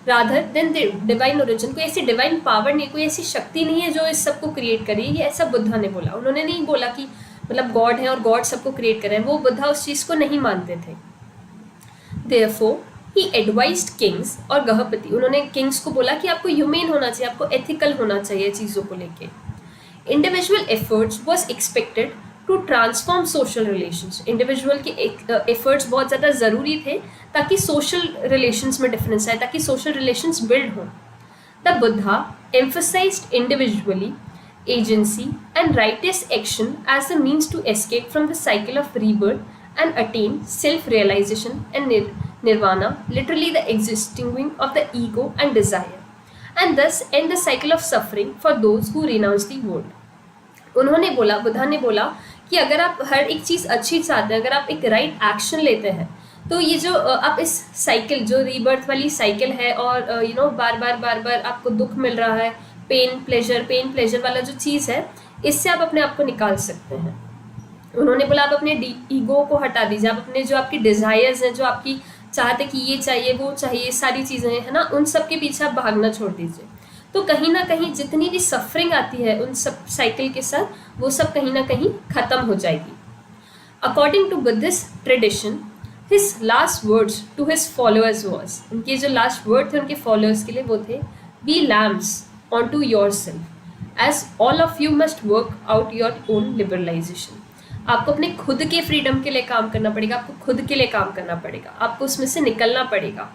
रादर देन डिवाइन ओरिजिन, कोई ऐसी डिवाइन पावर नहीं, कोई ऐसी शक्ति नहीं है जो इस सबको क्रिएट करे, ये ऐसा बुद्धा ने बोला। उन्होंने नहीं बोला कि मतलब गॉड है और गॉड सबको क्रिएट कर रहे हैं, वो बुद्धा उस चीज़ को नहीं मानते थे। Therefore, he advised kings और गहपति, उन्होंने किंग्स को बोला कि आपको ह्यूमेन होना चाहिए, आपको एथिकल होना चाहिए चीज़ों को लेके। Individual efforts was expected to transform social relations, individual के एफर्ट्स बहुत ज़्यादा ज़रूरी थे ताकि सोशल रिलेशंस में डिफरेंस आए, ताकि सोशल रिलेशंस बिल्ड हों। The Buddha emphasized individually agency and righteous action as a means to escape from the cycle of rebirth and attain self-realization and nirvana, literally the extinguishing of the ego and desire, and thus end the cycle of suffering for those who renounce the world. उन्होंने बोला, बुद्धा ने बोला कि अगर आप हर एक चीज़ अच्छी चाहते हैं, अगर आप एक राइट एक्शन लेते हैं, तो ये जो आप इस साइकिल जो रीबर्थ वाली साइकिल है और बार बार आपको दुख मिल रहा है, पेन प्लेजर वाला जो चीज़ है, इससे आप अपने आप को निकाल सकते हैं. उन्होंने बोला आप अपने ईगो को हटा दीजिए, आप अपने जो आपकी डिज़ायर्स हैं, जो आपकी चाहते कि ये चाहिए वो चाहिए, सारी चीज़ें हैं ना, उन सब के पीछे आप भागना छोड़ दीजिए. तो कहीं ना कहीं जितनी भी सफरिंग आती है उन सब साइकिल के साथ, वो सब कहीं ना कहीं ख़त्म हो जाएगी. According to Buddhist tradition, his last words to his followers was, उनके जो लास्ट वर्ड थे उनके फॉलोअर्स के लिए वो थे, be lamps on to yourself as all of you must work out your own liberalisation. आपको अपने खुद के फ्रीडम के लिए काम करना पड़ेगा, आपको खुद के लिए काम करना पड़ेगा, आपको उसमें से निकलना पड़ेगा.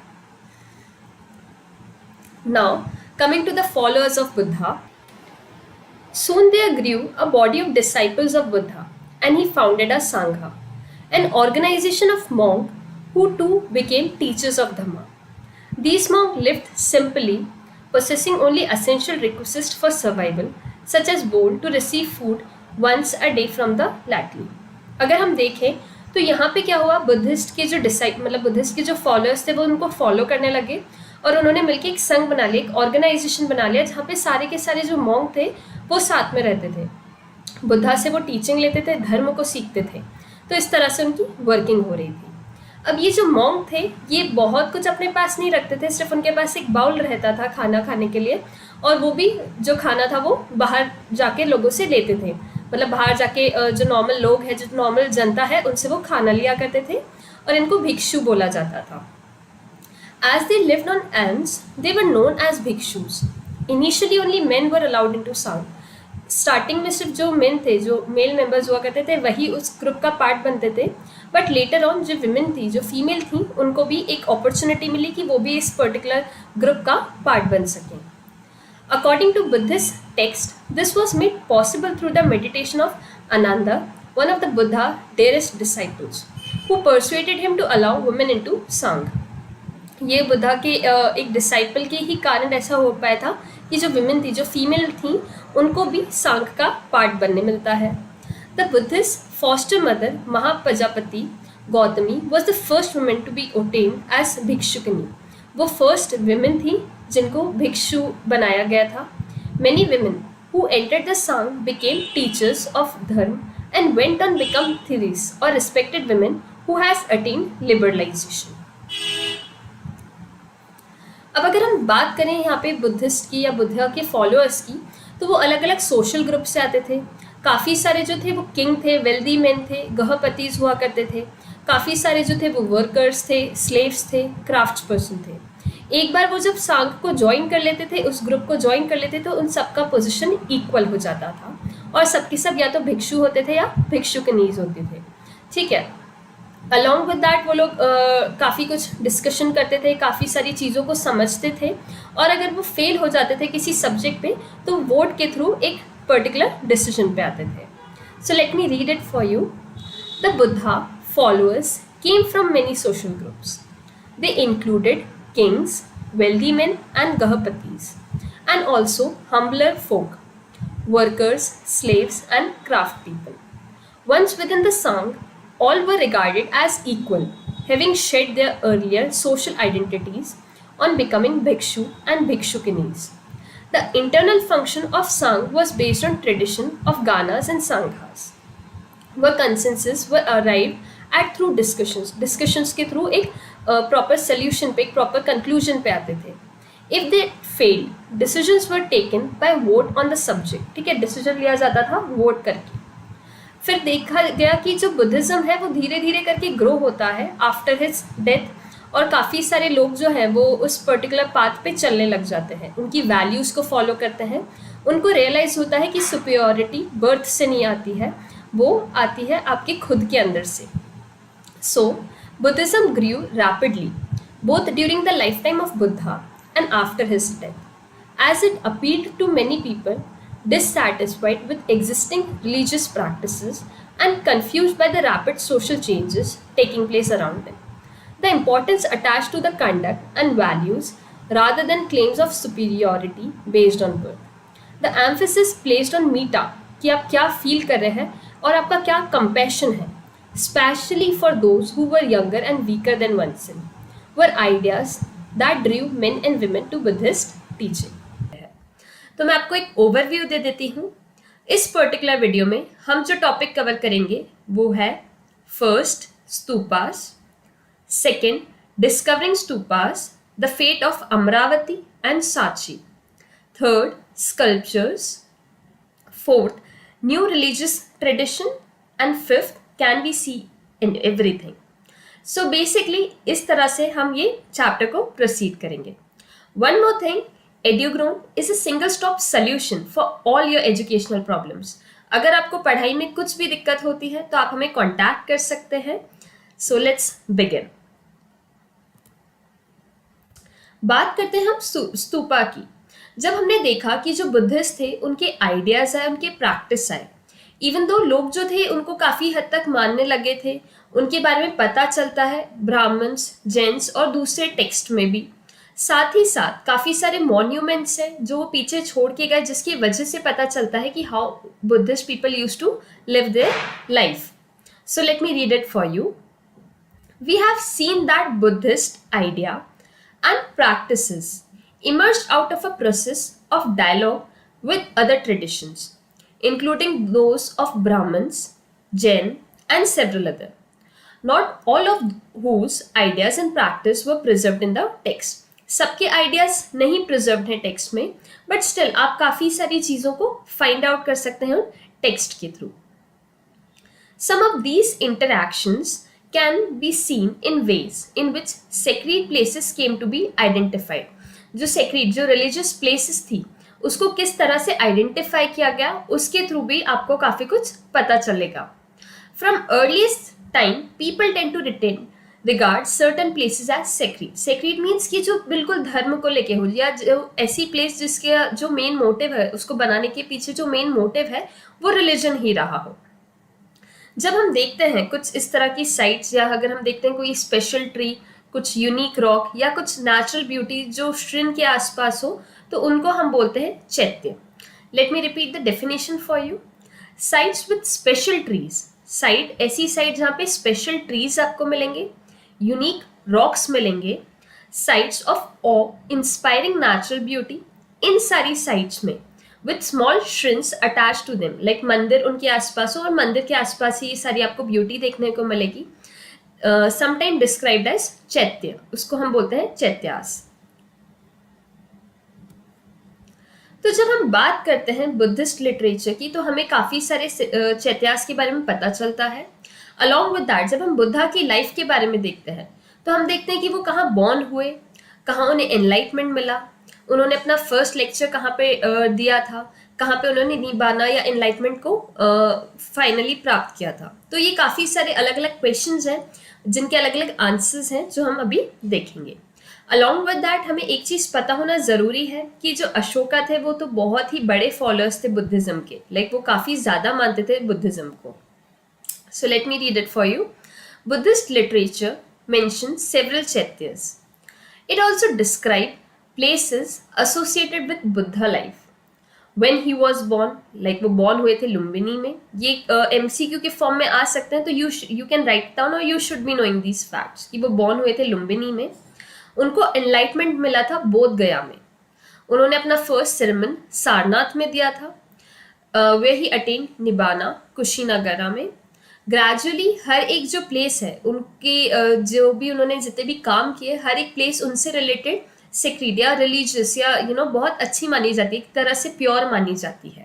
Now coming to the followers of Buddha, soon there grew a body of disciples of Buddha, and he founded a Sangha, an organization of monks who too became teachers of Dhamma. These monks lived simply, possessing only essential requisites for survival, such as bowl to receive food once a day from the latter. अगर हम देखें तो यहाँ पे क्या हुआ, Buddhist के जो बुद्धिस्ट के जो फॉलोअर्स थे वो उनको फॉलो करने लगे और उन्होंने मिलकर एक संघ बना लिया, एक ऑर्गेनाइजेशन बना लिया, जहाँ पे सारे के सारे जो मॉन्क थे वो साथ में रहते थे, बुद्धा से वो टीचिंग लेते थे, धर्म को सीखते थे. तो इस तरह से उनकी वर्किंग हो रही थी. अब ये जो मॉन्क थे ये बहुत कुछ अपने पास नहीं रखते थे, सिर्फ उनके पास एक बाउल रहता था खाना खाने के लिए, और वो भी जो खाना था वो बाहर जाके लोगों से लेते थे. बाहर जाके जो नॉर्मल लोग हैं, जो नॉर्मल जनता है, उनसे वो खाना लिया करते थे और इनको भिक्षु बोला जाता था. As they lived on alms, they were known as bhikshus. Initially only men were allowed into Sangh. Starting में सिर्फ जो मेन थे, जो मेल मेंबर्स हुआ करते थे, वही उस ग्रुप का पार्ट बनते थे. बट लेटर ऑन जो विमेन थी, जो फीमेल थी, उनको भी एक अपॉर्चुनिटी मिली कि वो भी इस पर्टिकुलर ग्रुप का पार्ट बन सकें. According to Buddhist text, this was made possible through the meditation of Ananda, one of the Buddha's dearest disciples, who persuaded him to allow women into Sangha. ये बुद्धा के एक डिसाइपल के ही कारण ऐसा हो पाया था कि जो विमेन थी, जो फीमेल थी, उनको भी सांग का पार्ट बनने मिलता है. The Buddhist foster mother Mahaprajapati Gautami was the first women to be ordained as bhikshuni. वो फर्स्ट विमेन थी जिनको भिक्षु बनाया गया था. Many women who entered the sangha became teachers of dharma and went on become theris और respected women who has attained liberalisation. अब अगर हम बात करें यहाँ पे बुद्धिस्ट की या बुद्धा के फॉलोअर्स की, तो वो अलग अलग सोशल ग्रुप से आते थे. काफ़ी सारे जो थे वो किंग थे, वेल्दी मैन थे, गृहपतिज हुआ करते थे. काफ़ी सारे जो थे वो वर्कर्स थे, स्लेव्स थे, क्राफ्ट पर्सन थे. एक बार वो जब सांग को ज्वाइन कर लेते थे, उस ग्रुप को ज्वाइन कर लेते, तो उन सबका पोजीशन इक्वल हो जाता था और सबके सब या तो भिक्षु होते थे या भिक्षुकनीज होते थे. ठीक है. अलॉन्ग विद दैट वो लोग काफ़ी कुछ डिस्कशन करते थे, काफ़ी सारी चीज़ों को समझते थे, और अगर वो फेल हो जाते थे किसी सब्जेक्ट पे तो वोट के थ्रू एक पर्टिकुलर डिसीजन पे आते थे. सो let me read it for you. The Buddha followers came from many social groups. They included Kings, wealthy men and Gahapatis, and also humbler folk, workers, slaves and craft people. Once within the Sangh, all were regarded as equal, having shed their earlier social identities on becoming bhikshu and bhikshukinis. The internal function of Sangh was based on tradition of ganas and sanghas, where consensus were arrived at through discussions के through एक proper solution पे, एक proper conclusion पे आते थे. If they fail, decisions were taken by vote on the subject. ठीक है, decision लिया जाता था वोट करके. फिर देखा गया कि जो बुद्धिज़्म है वो धीरे धीरे करके ग्रो होता है आफ्टर हिज डेथ, और काफ़ी सारे लोग जो हैं वो उस पर्टिकुलर पाथ पे चलने लग जाते हैं, उनकी वैल्यूज़ को फॉलो करते हैं. उनको रियलाइज़ होता है कि सुपीरियरिटी बर्थ से नहीं आती है, वो आती है आपके खुद के अंदर से. सो Buddhism grew rapidly, both during the lifetime of Buddha and after his death, as it appealed to many people dissatisfied with existing religious practices and confused by the rapid social changes taking place around them. the importance attached to the conduct and values rather than claims of superiority based on birth. The emphasis placed on meta, कि आप क्या feel कर रहे हैं और आपका क्या compassion है, specially for those who were younger and weaker than oneself, were ideas that drew men and women to Buddhist teaching. तो मैं आपको एक ओवरव्यू दे देती हूँ. इस पर्टिकुलर वीडियो में हम जो टॉपिक कवर करेंगे वो है first stupas, second discovering stupas, the fate of Amaravati and Sanchi, third sculptures, fourth new religious tradition, and fifth can we see in everything. So basically इस तरह से हम ये चैप्टर को प्रोसीड करेंगे. One more thing, EduGrown is a single stop solution for all your educational problems. अगर आपको पढ़ाई में कुछ भी दिक्कत होती है तो आप हमें कॉन्टैक्ट कर सकते हैं. So let's begin. बात करते हैं हम स्तूपा की. जब हमने देखा कि जो बुद्धिस्ट थे उनके आइडियाज आए, उनके प्रैक्टिस आए, इवन दो लोग जो थे उनको काफ़ी हद तक मानने लगे थे, उनके बारे में पता चलता है ब्राह्मण्स, जैन्स और दूसरे टेक्स्ट में भी. साथ ही साथ काफ़ी सारे मॉन्यूमेंट्स हैं जो वो पीछे छोड़ के गए, जिसकी वजह से पता चलता है कि how Buddhist people use to live their life. So let me read it for you. We have seen that Buddhist idea and practices emerged out of a process of dialogue with other traditions, including those of Brahmins, Jain, and several other. Not all of whose ideas and practice were preserved in the text. सबके ideas नहीं preserved हैं text में, but still आप काफ़ी सारी चीज़ों को find out कर सकते हैं टेक्स्ट के through. Some of these interactions can be seen in ways in which sacred places came to be identified. जो sacred, जो religious places थी, उसको किस तरह से आइडेंटिफाई किया गया, उसके थ्रू भी आपको काफ़ी कुछ पता चलेगा. From earliest time, people tend to regard certain places as sacred. Sacred means कि जो बिल्कुल धर्म को लेके हो, या जो ऐसी प्लेस जिसके जो मेन मोटिव है, उसको बनाने के पीछे जो मेन मोटिव है वो रिलीजन ही रहा हो. जब हम देखते हैं कुछ इस तरह की साइट्स, या अगर हम देखते हैं कोई स्पेशल ट्री, कुछ यूनिक रॉक या कुछ नेचुरल ब्यूटी जो श्रिन के आसपास हो, तो उनको हम बोलते हैं chaitya. Let me repeat the definition for you. Sites with special trees, site ऐसी साइट जहाँ पे स्पेशल ट्रीज आपको मिलेंगे, यूनिक रॉक्स मिलेंगे, sites of awe inspiring natural beauty. इन सारी साइट्स में with small shrines attached to them, like मंदिर उनके आसपास हो और मंदिर के आसपास ही सारी आपको ब्यूटी देखने को मिलेगी. समटाइम डिस्क्राइब्ड एज चैत्य, उसको हम बोलते हैं चैत्यास. तो जब हम बात करते हैं बुद्धिस्ट लिटरेचर की, तो हमें काफ़ी सारे चैत्यास के बारे में पता चलता है. अलॉन्ग विद दैट, जब हम बुद्धा की लाइफ के बारे में देखते हैं तो हम देखते हैं कि वो कहाँ बॉर्न हुए, कहाँ उन्हें एनलाइटमेंट मिला, उन्होंने अपना फर्स्ट लेक्चर कहाँ पे दिया था, कहाँ पे उन्होंने निबाना या एनलाइटमेंट को फाइनली प्राप्त किया था. तो ये काफ़ी सारे अलग अलग क्वेश्चंस हैं जिनके अलग अलग आंसर्स हैं जो हम अभी देखेंगे. अलॉन्ग विद दैट हमें एक चीज़ पता होना ज़रूरी है कि जो अशोका थे वो तो बहुत ही बड़े फॉलोअर्स थे बुद्धिज़्म के, लाइक वो काफ़ी ज़्यादा मानते थे बुद्धिज़्म को. So let me read it for you. Buddhist literature mention several chaityas. It also describe places associated with Buddha life. When he was born, like वो born हुए थे लुम्बिनी में. ये MCQ के फॉर्म में आ सकते हैं, तो you can write down or you should be knowing these facts कि वो born हुए थे लुम्बिनी में. उनको enlightenment मिला था बोध गया में. उन्होंने अपना फर्स्ट sermon सारनाथ में दिया था, where he attained निबाना कुशीनगरा में. ग्रेजुअली हर एक जो प्लेस है उनकी जो भी उन्होंने जितने भी काम किए, हर एक प्लेस उनसे रिलेटेड सेक्रेड या रिलीजियस या बहुत अच्छी मानी जाती है, एक तरह से प्योर मानी जाती है.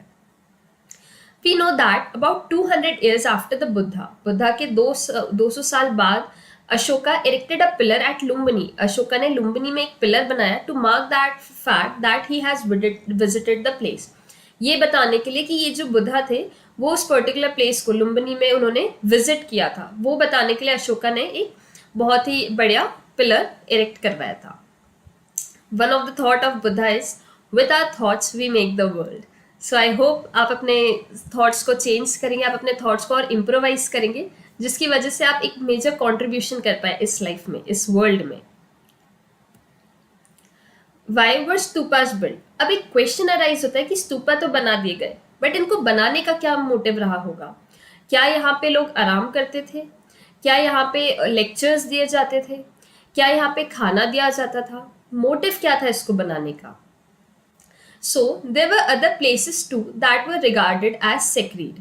We know that about 200 years after the Buddha के 200 साल बाद Ashoka erected a pillar at Lumbini. Ashoka ने लुम्बिनी में एक पिलर बनाया to mark that fact that he has visited the place. ये बताने के लिए कि ये जो बुद्धा थे वो उस पर्टिकुलर प्लेस को लुम्बिनी में उन्होंने विजिट किया था, वो बताने के लिए अशोका ने एक बहुत ही बढ़िया पिलर इरेक्ट करवाया था. One of the thought of Buddha is, with our thoughts we make the world. So I hope आप अपने thoughts को change करेंगे, आप अपने thoughts को और improvise करेंगे, जिसकी वजह से आप एक मेजर कंट्रीब्यूशन कर पाए इस लाइफ में, इस वर्ल्ड में। Why were stupas build? अब एक क्वेश्चन अराइज होता है कि स्तूपा तो बना दिए गए, बट इनको बनाने का क्या मोटिव रहा होगा? क्या यहाँ पे लोग आराम करते थे? क्या यहाँ पे लेक्चर्स दिए जाते थे? क्या यहाँ पे खाना दिया जाता था? मोटिव क्या था इसको बनाने का? So there were other places too that were regarded as sacred.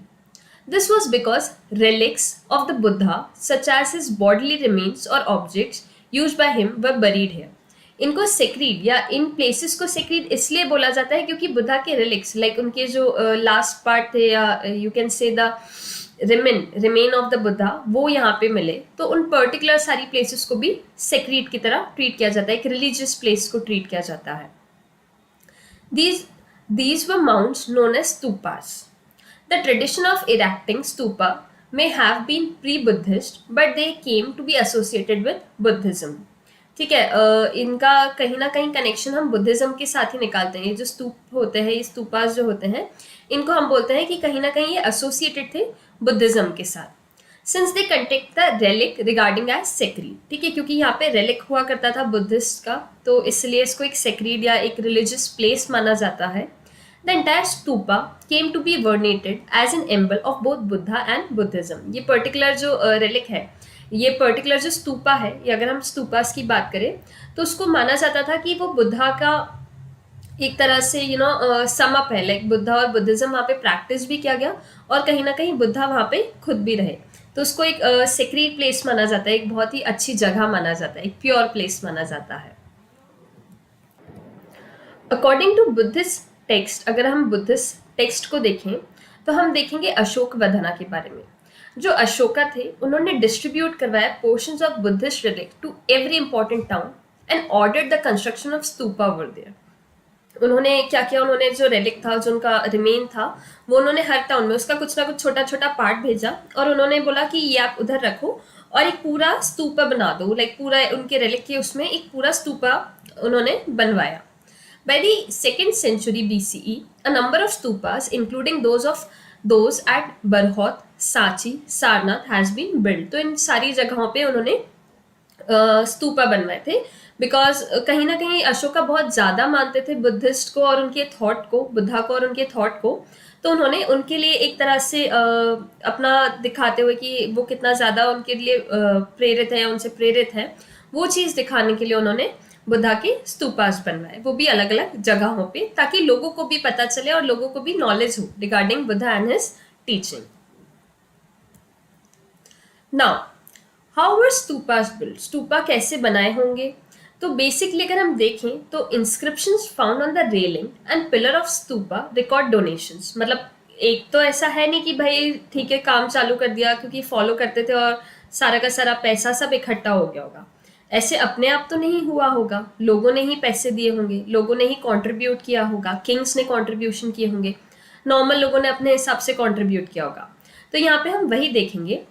This was because relics of the Buddha, such as his bodily remains or objects used by him, were buried here. इनको सेक्रीड या in places को सेक्रीड इसलिए बोला जाता है क्योंकि बुद्धा के relics, like उनके जो लास्ट पार्ट थे, या you can say the remain of the Buddha, वो यहाँ पे मिले। तो उन पर्टिकुलर सारी प्लेसेस को भी सेक्रीड की तरह ट्रीट किया जाता है, एक रिलीजियस प्लेस को ट्रीट किया जाता है। These were mounds known as stupas. The tradition of erecting stupa may have been pre-Buddhist, but they came to be associated with Buddhism. ठीक है, इनका कहीं ना कहीं कनेक्शन हम बुद्धिज्म के साथ ही निकालते हैं। ये जो स्तूप होते हैं, ये स्तूपास जो होते हैं, इनको हम बोलते हैं कि कहीं ना कहीं ये एसोसिएटेड थे बुद्धिज्म के साथ। Since they contact the relic regarding as sacred, ठीक है, क्योंकि यहाँ पे रेलिक हुआ करता था बुद्धिस्ट का, तो इसलिए इसको एक सेक्रीड या एक रिलीजियस प्लेस माना जाता है। The entire stupa came to be वर्नेटेड as an emblem of both Buddha and Buddhism. ये पर्टिकुलर जो रेलिक है, ये पर्टिकुलर जो स्तूपा है, ये अगर हम स्तूपास की बात करें तो उसको माना जाता था कि वो बुद्धा का एक तरह से सम अप है, लाइक बुद्धा और बुद्धिज्म वहाँ पे प्रैक्टिस भी किया गया और कहीं ना कहीं बुद्धा वहाँ पे खुद भी रहे, तो उसको एक सेक्रेट प्लेस माना जाता है, एक बहुत ही अच्छी जगह माना जाता है, एक प्योर प्लेस माना जाता है। अकॉर्डिंग टू बुद्धिस्ट टेक्स्ट, अगर हम बुद्धिस्ट टेक्स्ट को देखें तो हम देखेंगे अशोक वदना के बारे में। जो अशोका थे, उन्होंने डिस्ट्रीब्यूट करवाया portions of Buddhist relic to every important town and ordered the construction of stupa were there. उन्होंने क्या किया, उन्होंने जो रेलिक था, जो उनका रिमेन था, वो उन्होंने हर टाउन में उसका कुछ ना कुछ छोटा छोटा पार्ट भेजा और उन्होंने बोला कि ये आप उधर रखो और एक पूरा स्तूपा बना दो, लाइक पूरा उनके रेलिक के उसमें एक पूरा स्तूपा उन्होंने बनवाया। By the 2nd century BCE, a number of stupas, including those at Barhot, Sachi, Sarnath, has been built. तो इन सारी जगहों पे उन्होंने स्तूपा बनवाए थे, बिकॉज कहीं ना कहीं अशोका बहुत ज़्यादा मानते थे बुद्धिस्ट को और उनके थॉट को, बुद्धा को और उनके थॉट को, तो उन्होंने उनके लिए एक तरह से अपना दिखाते हुए कि वो कितना ज़्यादा उनके लिए प्रेरित है, उनसे प्रेरित है, वो चीज़ दिखाने के लिए उन्होंने बुद्धा के स्तूपास बनवाए, वो भी अलग अलग जगहों पे, ताकि लोगों को भी पता चले और लोगों को भी नॉलेज हो regarding Buddha and his teaching. Now how were stupas build? Stupa कैसे बनाए होंगे? तो बेसिकली अगर हम देखें तो inscriptions found on the railing and pillar of stupa record donations. मतलब एक तो ऐसा है नहीं कि भाई ठीक है काम चालू कर दिया क्योंकि फॉलो करते थे और सारा का सारा पैसा सब इकट्ठा हो गया होगा, ऐसे अपने आप तो नहीं हुआ होगा, लोगों ने ही पैसे दिए होंगे, लोगों ने ही कंट्रीब्यूट किया होगा, किंग्स ने कंट्रीब्यूशन किए होंगे, नॉर्मल लोगों ने अपने हिसाब से कंट्रीब्यूट किया होगा। तो यहाँ पे हम वही देखेंगे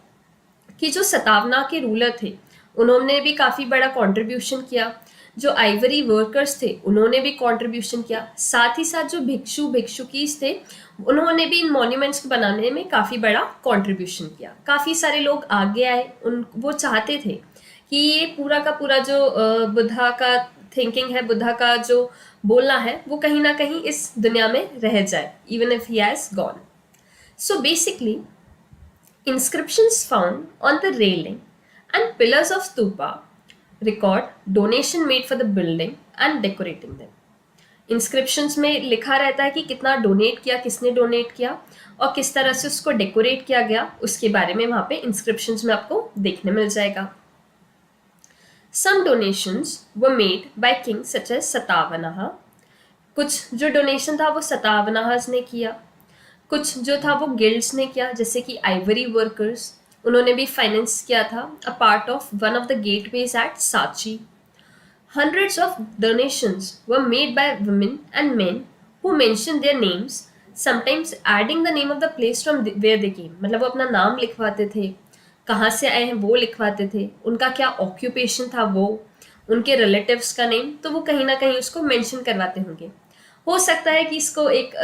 कि जो सतावना के रूलर थे उन्होंने भी काफ़ी बड़ा कंट्रीब्यूशन किया, जो आइवरी वर्कर्स थे उन्होंने भी कंट्रीब्यूशन किया, साथ ही साथ जो भिक्षु भिक्षुकीज थे उन्होंने भी इन मॉन्यूमेंट्स बनाने में काफ़ी बड़ा कंट्रीब्यूशन किया। काफ़ी सारे लोग आगे आए, वो चाहते थे कि ये पूरा का पूरा जो बुद्धा का थिंकिंग है, बुद्धा का जो बोलना है, वो कहीं ना कहीं इस दुनिया में रह जाए, even if he has gone. So basically inscriptions found on the railing and pillars of stupa record donation made for the building and decorating them. Inscriptions में लिखा रहता है कि कितना डोनेट किया, किसने डोनेट किया और किस तरह से उसको डेकोरेट किया गया, उसके बारे में वहाँ पे इंस्क्रिप्शंस में आपको देखने मिल जाएगा। Some donations were made by kings such as Satavanaha. कुछ जो डोनेशन था वो सतावनाहस ने किया, कुछ जो था वो गिल्ड्स ने किया, जैसे कि आइवरी वर्कर्स, उन्होंने भी फाइनेंस किया था a part of one of the gateways at साची। Hundreds of donations were made by women and men who mentioned their names, sometimes adding the name of the place from where they came. मतलब वो अपना नाम लिखवाते थे, कहाँ से आए हैं वो लिखवाते थे, उनका क्या ऑक्यूपेशन था वो, उनके रिलेटिव्स का नेम, तो वो कहीं ना कहीं उसको मेंशन करवाते होंगे। हो सकता है कि इसको एक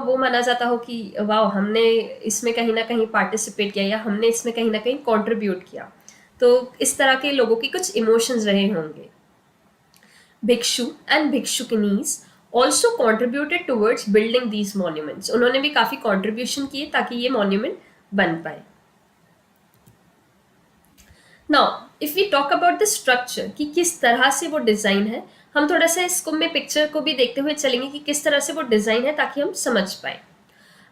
वो माना जाता हो कि वाह हमने इसमें कहीं ना कहीं पार्टिसिपेट किया या हमने इसमें कहीं ना कहीं कंट्रीब्यूट किया। तो इस तरह के लोगों की कुछ इमोशंस रहे होंगे। Bhikshu and bhikshukinis also contributed towards building these monuments. उन्होंने भी काफी कॉन्ट्रीब्यूशन किए ताकि ये मॉन्यूमेंट बन पाए। Now if we talk about the structure कि किस तरह से वो डिजाइन है, हम थोड़ा सा इसको में पिक्चर को भी देखते हुए चलेंगे कि किस तरह से वो डिजाइन है ताकि हम समझ पाए।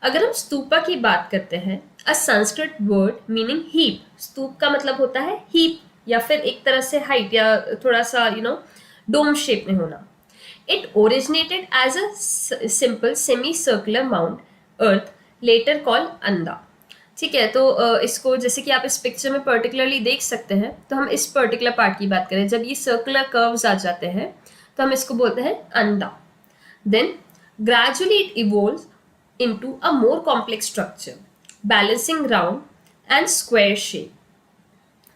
अगर हम स्तूपा की बात करते हैं, अ संस्कृत वर्ड मीनिंग हीप, स्तूप का मतलब होता है हीप या फिर एक तरह से हाइट या थोड़ा सा डोम शेप में होना। It originated as a simple semi circular mount earth, later call anda. ठीक है, तो इसको जैसे कि आप इस पिक्चर में पर्टिकुलरली देख सकते हैं, तो हम इस पर्टिकुलर पार्ट की बात करें, जब ये सर्कुलर कर्व्स आ जाते हैं तो हम इसको बोलते हैं अंडा। Then gradually it evolve into a more complex structure, balancing round and square shape.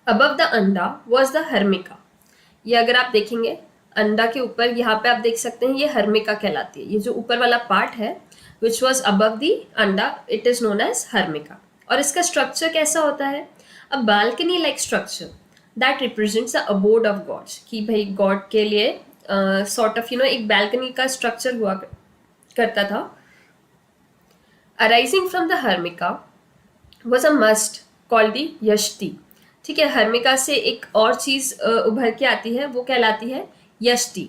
Above the anda was the hermica. ये अगर आप देखेंगे अंडा के ऊपर, यहाँ पे आप देख सकते हैं ये हर्मिका कहलाती है। ये जो ऊपर वाला पार्ट है which was above the anda, it is known as harmika. और इसका स्ट्रक्चर कैसा होता है? A balcony like structure that represents the abode of gods, कि भाई गॉड के लिए सॉर्ट ऑफ एक बालकनी का स्ट्रक्चर हुआ करता था। Arising from the Hermica was a must called the यष्टि। ठीक है, हर्मिका से एक और चीज उभर के आती है, वो कहलाती है यष्टि।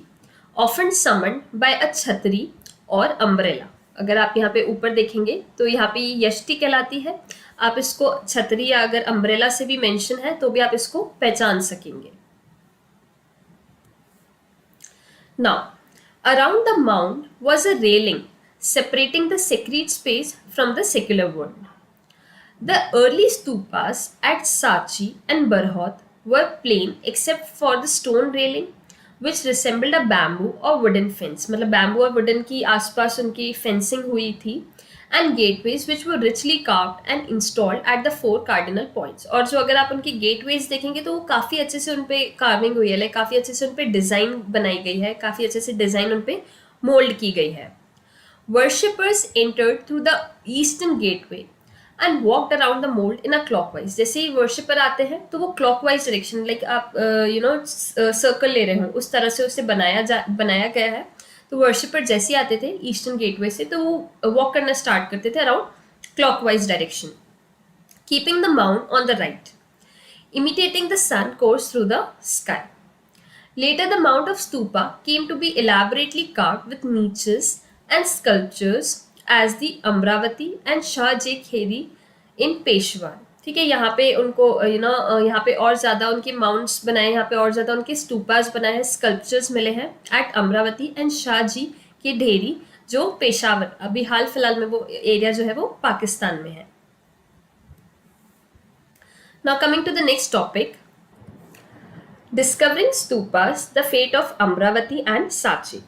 ऑफन समन्ड बाय अ छतरी और अम्ब्रेला। अगर आप यहाँ पे ऊपर देखेंगे तो यहाँ पे यष्टि कहलाती है। आप इसको छतरी या अगर अम्ब्रेला से भी मेंशन है तो भी आप इसको पहचान सकेंगे। Now around the mount was a railing separating the sacred space from the secular world. The early stupas at Sachi and Barhot were plain except for the stone railing which resembled a bamboo or wooden fence. मतलब bamboo और wooden की आसपास उनकी fencing हुई थी, and gateways which were richly carved and installed at the four cardinal points. और जो अगर आप उनकी gateways देखेंगे तो वो काफ़ी अच्छे से उन पे carving हुई है, like काफ़ी अच्छे से उन पे डिज़ाइन बनाई गई है, काफ़ी अच्छे से डिज़ाइन उन पे मोल्ड की गई है। Worshippers entered through the eastern gateway and walked around the mold in a clockwise. जैसे ही worshipper आते हैं तो वो clockwise direction, like आप सर्कल ले रहे हो उस तरह से उसे बनाया गया है। तो worshipper जैसे ही आते थे ईस्टर्न गेटवे से तो वो वॉक करना स्टार्ट करते थे around clockwise direction, keeping the mount on the right, imitating the sun course through the sky. Later the mount of stupa came to be elaborately carved with niches and sculptures as the Amravati and Shah J Kheri in Peshawar. ठीक है, यहाँ पे उनको यहाँ पे और ज़्यादा उनके माउंट्स बनाए, यहाँ पे और ज़्यादा उनके स्तूपास बनाए हैं, स्कल्पचर्स मिले हैं एट अमरावती एंड शाहजी के ढेरी जो पेशावर, अभी हाल फिलहाल में वो एरिया जो है वो पाकिस्तान में है। Now coming to the next topic, discovering stupas, the fate of Amaravati and Sanchi.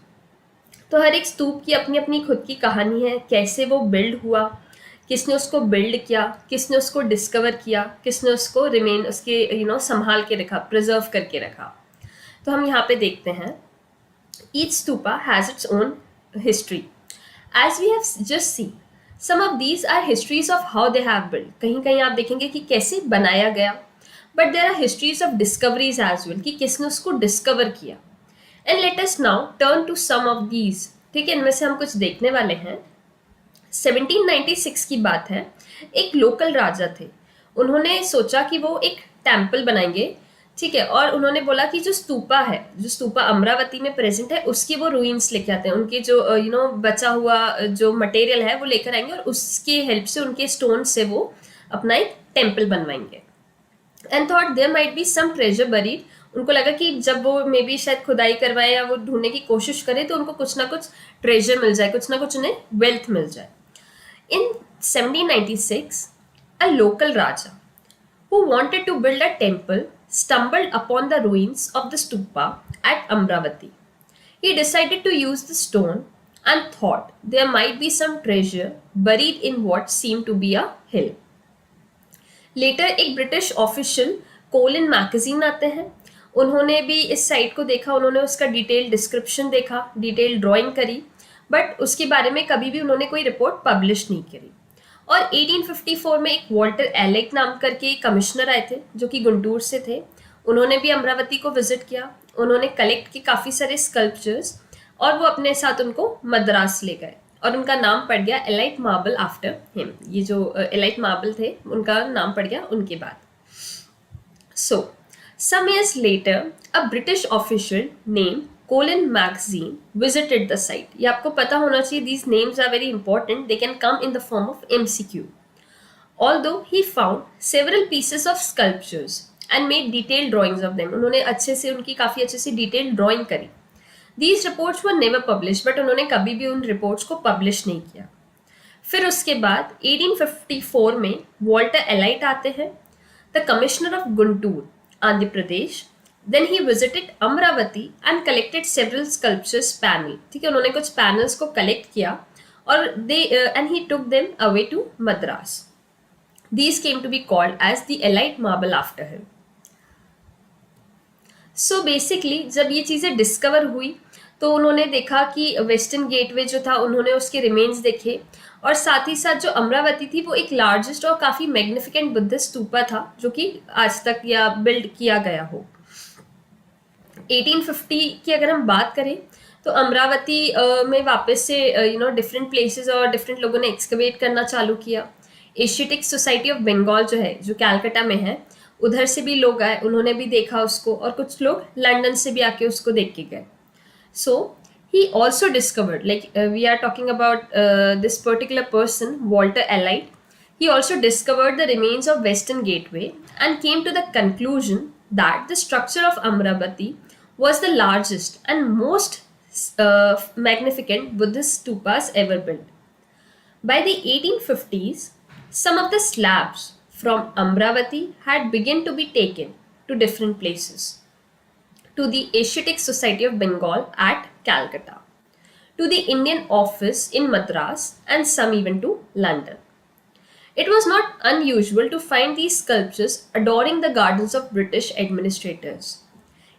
तो हर एक स्तूप की अपनी अपनी खुद की कहानी है, कैसे वो बिल्ड हुआ, किसने उसको बिल्ड किया, किसने उसको डिस्कवर किया, किसने उसको रिमेन उसके संभाल के रखा, प्रिजर्व करके रखा। तो हम यहाँ पे देखते हैं, each stupa has its own history as we have just see. Some of these are histories of how they have build. कहीं कहीं आप देखेंगे कि कैसे बनाया गया, but there are histories of discoveries as well, कि किसने उसको डिस्कवर किया। And let us now turn to some of these. ठीक है, इनमें से हम कुछ देखने वाले हैं। 1796 की बात है, एक लोकल राजा थे, उन्होंने सोचा कि वो एक टेम्पल बनाएंगे। ठीक है, और उन्होंने बोला कि जो स्तूपा है, जो स्तूपा अमरावती में प्रेजेंट है, उसकी वो रूइंस लेके आते हैं, उनके जो बचा हुआ जो मटेरियल है वो लेकर आएंगे और उसकी हेल्प से, उनके स्टोन से वो अपना एक टेम्पल बनवाएंगे। And thought there might be some treasure buried. उनको लगा कि जब वो मे बी शायद खुदाई करवाए या वो ढूंढने की कोशिश करे तो उनको कुछ ना कुछ ट्रेजर मिल जाए, कुछ ना कुछ उन्हें वेल्थ मिल जाए। इन 1796 a local Raja who wanted to build a temple stumbled upon the ruins of the stupa at Amravati. He decided to use the stone and thought there might be some treasure buried in what seemed to be a hill. Later एक British official Colin magazine आते हैं, उन्होंने भी इस site को देखा, उन्होंने उसका डिटेल डिस्क्रिप्शन देखा, डिटेल ड्राइंग करी, बट उसके बारे में कभी भी उन्होंने कोई रिपोर्ट पब्लिश नहीं करी। और 1854 में एक वॉल्टर एलेक नाम करके कमिश्नर आए थे जो कि गुंटूर से थे। उन्होंने भी अमरावती को विजिट किया। उन्होंने कलेक्ट किए काफ़ी सारे स्कल्पचर्स और वो अपने साथ उनको मद्रास ले गए और उनका नाम पड़ गया एलाइट मार्बल आफ्टर हिम। ये जो एलाइट मार्बल थे उनका नाम पड़ गया उनके बाद। सो some years later, a British official named Colin Magazine visited the site. ये आपको पता होना चाहिए, these names are very important. They can come in the form of MCQ. Although he found several pieces of sculptures and made detailed drawings of them. उन्होंने अच्छे से उनकी काफ़ी अच्छे से detailed drawing करी. These reports were never published, but उन्होंने कभी भी उन reports को publish नहीं किया। फिर उसके बाद 1854 में वॉल्टर एलाइट आते हैं, the commissioner of Guntur, Andhra Pradesh. Then he visited Amaravati and collected several sculptures panel. ठीक है, उन्होंने कुछ पैनल्स को कलेक्ट किया और and he took them away to Madras. These came to be called as the Elliot marble after him. So basically जब ये चीज़ें डिस्कवर हुई तो उन्होंने देखा कि वेस्टर्न गेटवे जो था उन्होंने उसके रिमेन्स देखे और साथ ही साथ जो अमरावती थी वो एक लार्जेस्ट और काफ़ी मैग्निफिकेंट बुद्धिस्ट स्तूपा था जो कि आज तक या बिल्ड किया गया हो। 1850 की अगर हम बात करें तो अमरावती में वापस से डिफरेंट प्लेसेस और डिफरेंट लोगों ने एक्सकवेट करना चालू किया। एशियाटिक सोसाइटी ऑफ बंगाल जो है जो कैलकाटा में है, उधर से भी लोग आए, उन्होंने भी देखा उसको और कुछ लोग लंदन से भी आके उसको देख के गए। So he also discovered, like we are talking about this particular person, Walter Elliot. He also discovered the remains of Western Gateway and came to the conclusion that the structure of Amravati was the largest and most magnificent Buddhist stupas ever built. By the 1850s, some of the slabs from Amravati had begun to be taken to different places. To the Asiatic Society of Bengal at Calcutta, to the Indian office in Madras, and some even to London. It was not unusual to find these sculptures adorning the gardens of British administrators.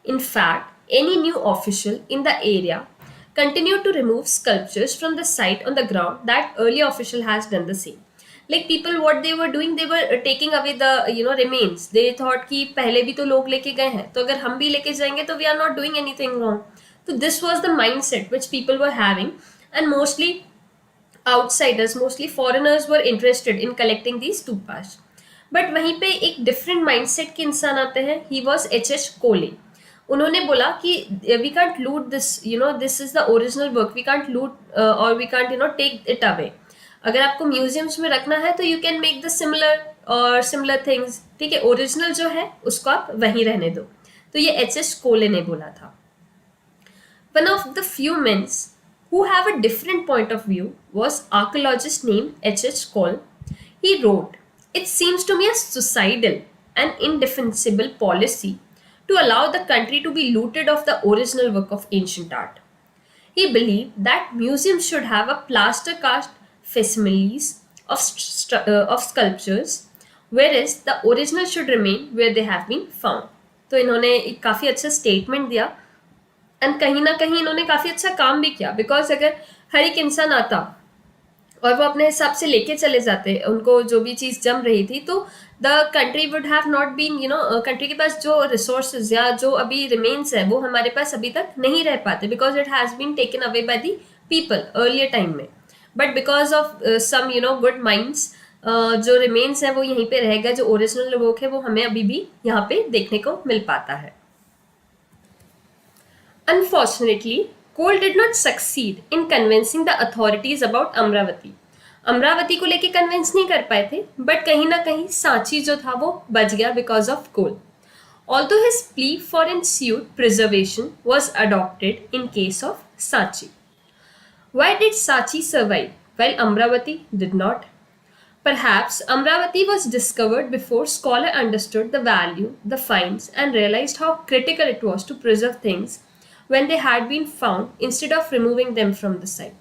In fact, any new official in the area continued to remove sculptures from the site on the ground that earlier official has done the same. Like people, what they were doing, they were taking away the remains. They thought कि पहले भी तो लोग लेके गए हैं, तो अगर हम भी लेके जाएंगे तो we are not doing anything wrong. So this was the mindset which people were having, and mostly outsiders, mostly foreigners were interested in collecting these stupas. But वहीं पे एक different mindset के इंसान आते हैं. He was H.H. Cole. उन्होंने बोला कि we can't loot this, this is the original work. We can't loot or we can't take it away. अगर आपको म्यूजियम्स में रखना है तो you can make the similar things. ठीक है, ओरिजिनल जो है उसको आप वहीं रहने दो। तो ये H.H. कोले ने बोला था। One of the few mens who have a different point of view was archaeologist named H.H. Cole. He wrote, "It seems to me a suicidal and indefensible policy to allow the country to be looted of the original work of ancient art." He believed that museums should have a plaster cast facsimiles of sculptures, whereas the original should remain where they have been found. तो इन्होंने एक काफ़ी अच्छा statement दिया and कहीं ना कहीं इन्होंने काफ़ी अच्छा काम भी किया, बिकॉज अगर हर एक इंसान आता और वो अपने हिसाब से लेके चले जाते उनको जो भी चीज़ जम रही थी, तो the country would have not been country के पास जो रिसोर्सेज या जो अभी रिमेन्स है वो हमारे पास अभी तक नहीं रह पाते, because it has been taken away by the people earlier time में। But because of some good minds जो रिमेन्स है वो यहीं पे रह गए, जो ओरिजिनल वर्क है वो हमें अभी भी यहाँ पे देखने को मिल पाता है। Unfortunately, Cole did not succeed in convincing the authorities about Amravati. Amravati को लेके कन्विंस नहीं कर पाए थे, बट कहीं ना कहीं सांची जो था वो बच गया because of Cole. Although his plea for ensued preservation was adopted in case of Sanchi. Why did Sanchi survive while Amravati did not? Perhaps Amravati was discovered before scholars understood the value, the finds, and realized how critical it was to preserve things when they had been found instead of removing them from the site.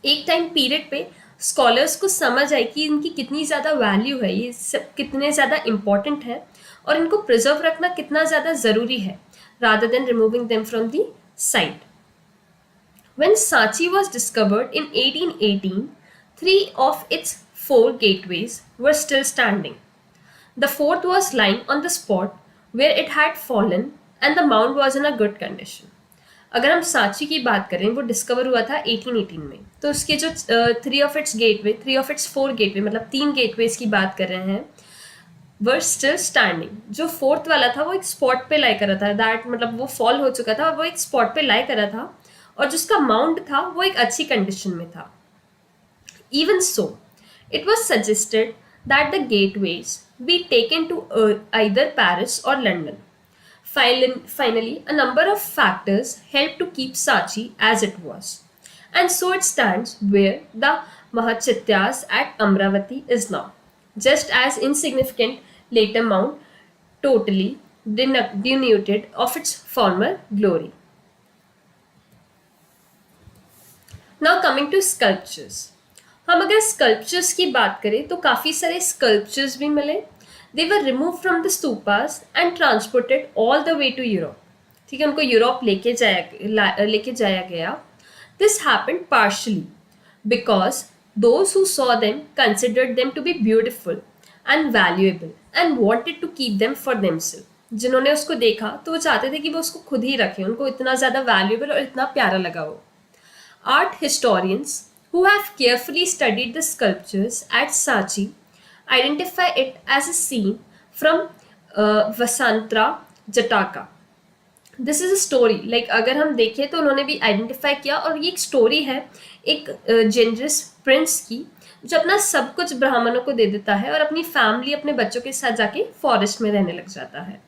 एक time period पे scholars को समझ आई कि इनकी कितनी ज़्यादा value है, ये सब कितने ज़्यादा इम्पॉर्टेंट है और इनको प्रिजर्व रखना कितना ज़्यादा ज़रूरी है, rather than removing them from the site. When Sanchi was discovered in 1818, three of its four gateways were still standing. The fourth was lying on the spot where it had fallen and the mound was in a good condition. अगर हम सांची की बात करें, वो discover हुआ था 1818 में, तो उसके जो three of its four gateway मतलब तीन गेटवेज की बात कर रहे हैं, वर स्टिल स्टैंडिंग. जो फोर्थ वाला था वो एक स्पॉट पे लाई कर रहा था, दैट मतलब वो फॉल हो चुका था और वो एक स्पॉट पे लाई कर रहा था, और जिसका माउंट था वो एक अच्छी कंडीशन में था. Even so, it was suggested that the gateways be taken to either Paris or London. Finally, a number of factors helped to keep Sachi as it was. And so it stands where the Mahachityas at Amravati is now, just as insignificant later mount totally denuded of its former glory. Now coming to sculptures. हम अगर sculptures की बात करें तो काफ़ी सारे sculptures भी मिले. They were remove from the stupas and transported all the way to Europe. ठीक है, उनको यूरोप लेके जाया गया. This happened partially because those who saw them considered them to be beautiful and valuable and wanted to keep them for themselves. जिन्होंने उसको देखा तो वो चाहते थे कि वो उसको खुद ही रखें, उनको इतना ज़्यादा वैल्यूएबल और इतना प्यारा लगा वो. Art historians who have carefully studied the sculptures at Sachi identify it as a scene from Vasantra Jataka. This is a story. Like अगर हम देखें तो उन्होंने भी आइडेंटिफाई किया, और ये एक स्टोरी है एक जेनरस प्रिंस की जो अपना सब कुछ ब्राह्मणों को दे देता है और अपनी फैमिली अपने बच्चों के साथ जाके फॉरेस्ट में रहने लग जाता है.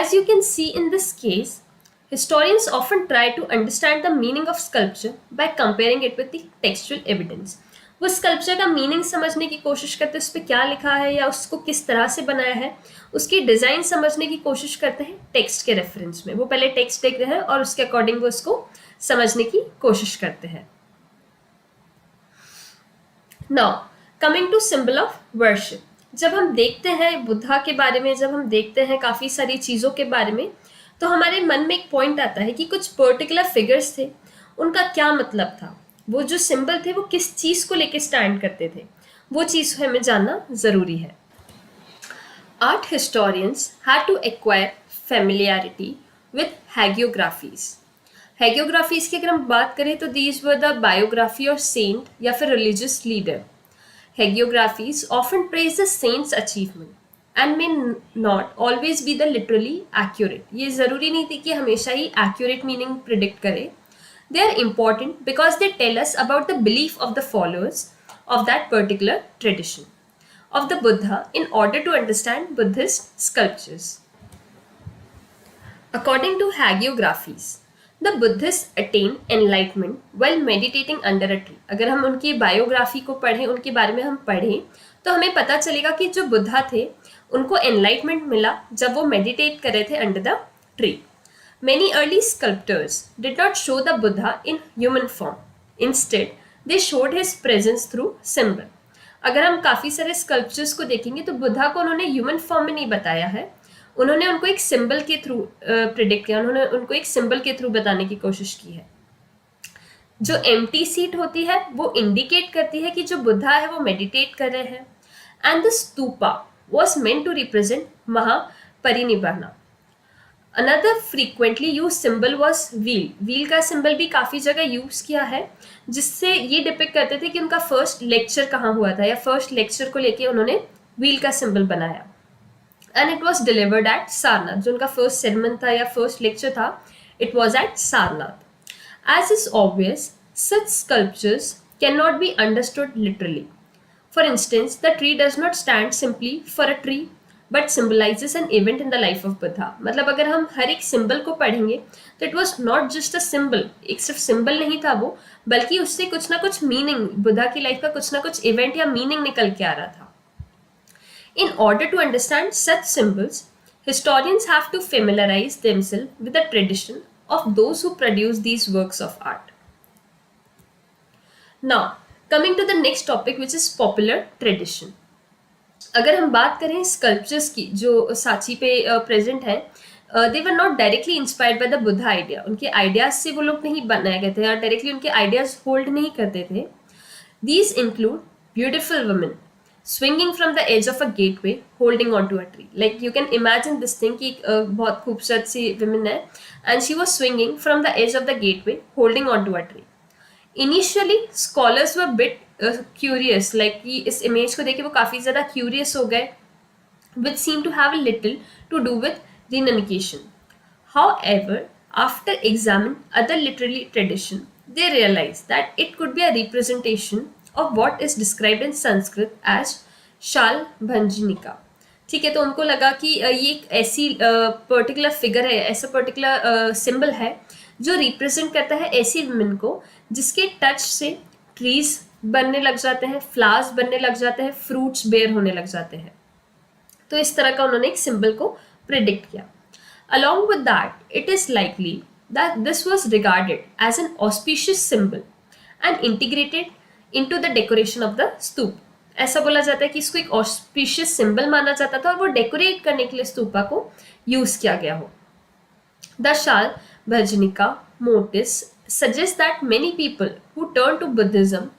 As you can see in this case, historians often try to understand the meaning of sculpture by comparing it with the textual evidence. वो स्कल्पचर का मीनिंग समझने की कोशिश करते हैं, उस पर क्या लिखा है या उसको किस तरह से बनाया है, उसकी डिज़ाइन समझने की कोशिश करते हैं टेक्स्ट के रेफरेंस में. वो पहले टेक्स्ट देखते हैं और उसके अकॉर्डिंग वो उसको समझने की कोशिश करते हैं. Now coming to symbol of worship. जब हम देखते हैं बुद्धा के बारे में, जब हम देखते हैं काफ़ी सारी चीज़ों के बारे में, तो हमारे मन में एक पॉइंट आता है कि कुछ पर्टिकुलर फिगर्स थे, उनका क्या मतलब था, वो जो सिंबल थे वो किस चीज़ को लेके स्टैंड करते थे, वो चीज़ हमें जानना ज़रूरी है. Art historians had to acquire familiarity with hagiographies. Hagiographies की अगर हम बात करें तो दीज वर द बायोग्राफी और सेंट या फिर religious leader. Hagiographies often praise the saint's achievement and may not always be the literally accurate. ये ज़रूरी नहीं थी कि हमेशा ही accurate meaning predict करे. They are important because they tell us about the belief of the followers of that particular tradition of the Buddha in order to understand Buddhist sculptures. According to hagiographies, the Buddhists attained enlightenment while meditating under a tree. अगर हम उनकी biography को पढ़ें, उनके बारे में हम पढ़ें, तो हमें पता चलेगा कि जो बुद्धा थे उनको एनलाइटमेंट मिला जब वो मेडिटेट कर रहे थे under the tree. Many early sculptors did not show the Buddha in human form. Instead they showed his presence through symbol. अगर हम काफ़ी सारे स्कल्प्चर्स को देखेंगे तो बुद्धा को उन्होंने ह्यूमन फॉर्म में नहीं बताया है, उन्होंने उनको एक सिंबल के थ्रू प्रिडिक्ट किया, उन्होंने उनको एक सिंबल के थ्रू बताने की कोशिश की है. जो एम्प्टी सीट होती है वो इंडिकेट करती है कि जो बुद्धा है वो मेडिटेट कर रहे हैं. And the stupa was meant to represent Mahaparinirvana. Another frequently used symbol was wheel. Wheel का symbol भी काफ़ी जगह यूज़ किया है, जिससे ये डिपिक्ट करते थे कि उनका फर्स्ट लेक्चर कहाँ हुआ था या फर्स्ट लेक्चर को लेके उन्होंने व्हील का सिंबल बनाया. And it was delivered at Sarnath. जो उनका फर्स्ट सेरेमन था या फर्स्ट लेक्चर था, it was at Sarnath. As is obvious, such sculptures cannot be understood literally. For instance, the tree does not stand simply for a tree, but symbolizes an event in the life of Buddha. मतलब अगर हम हर एक symbol को पढ़ेंगे तो it was not just a symbol. एक सिर्फ symbol नहीं था वो, बल्कि उससे कुछ ना कुछ मीनिंग, बुद्धा की लाइफ का कुछ ना कुछ इवेंट या मीनिंग निकल के आ रहा था. In order to understand such symbols, historians have to familiarize themselves with the tradition of those who produce these works of art. Now, coming to the next topic, which is popular tradition. अगर हम बात करें sculptures की जो सांची पे present है, they were not directly inspired by the Buddha idea, उनके ideas से वो लोग नहीं बनाए गए थे या डायरेक्टली उनके आइडियाज होल्ड नहीं करते थे. These include beautiful women swinging from the edge of a gateway holding onto a tree. Like you can imagine this thing कि बहुत खूबसूरत सी women है and she was swinging from the edge of the gateway holding onto a tree. Initially scholars were bit curious, like कि इस image को देख के वो काफ़ी ज़्यादा curious हो गए, which seemed to have a little to do with renunciation. However, after examining other literary tradition, they realized that it could be a representation of what is described in Sanskrit as शाल भंजनिका. ठीक है, तो उनको लगा कि ये एक ऐसी particular figure है, ऐसा पर्टिकुलर सिंबल है जो रिप्रेजेंट करता है ऐसी वुमेन को जिसके टच से ट्रीज बनने लग जाते हैं, फ्लावर्स बनने लग जाते हैं, फ्रूट्स बेयर होने लग जाते हैं. तो इस तरह का उन्होंने एक सिंबल को प्रिडिक्ट किया. Along with that, it is likely that this was regarded as an auspicious symbol and integrated into the decoration of the स्तूप. ऐसा बोला जाता है कि इसको एक auspicious symbol माना जाता था और वो डेकोरेट करने के लिए स्तूपा को यूज किया गया हो. The Shal Bhajanika motifs suggest that many people who turned to Buddhism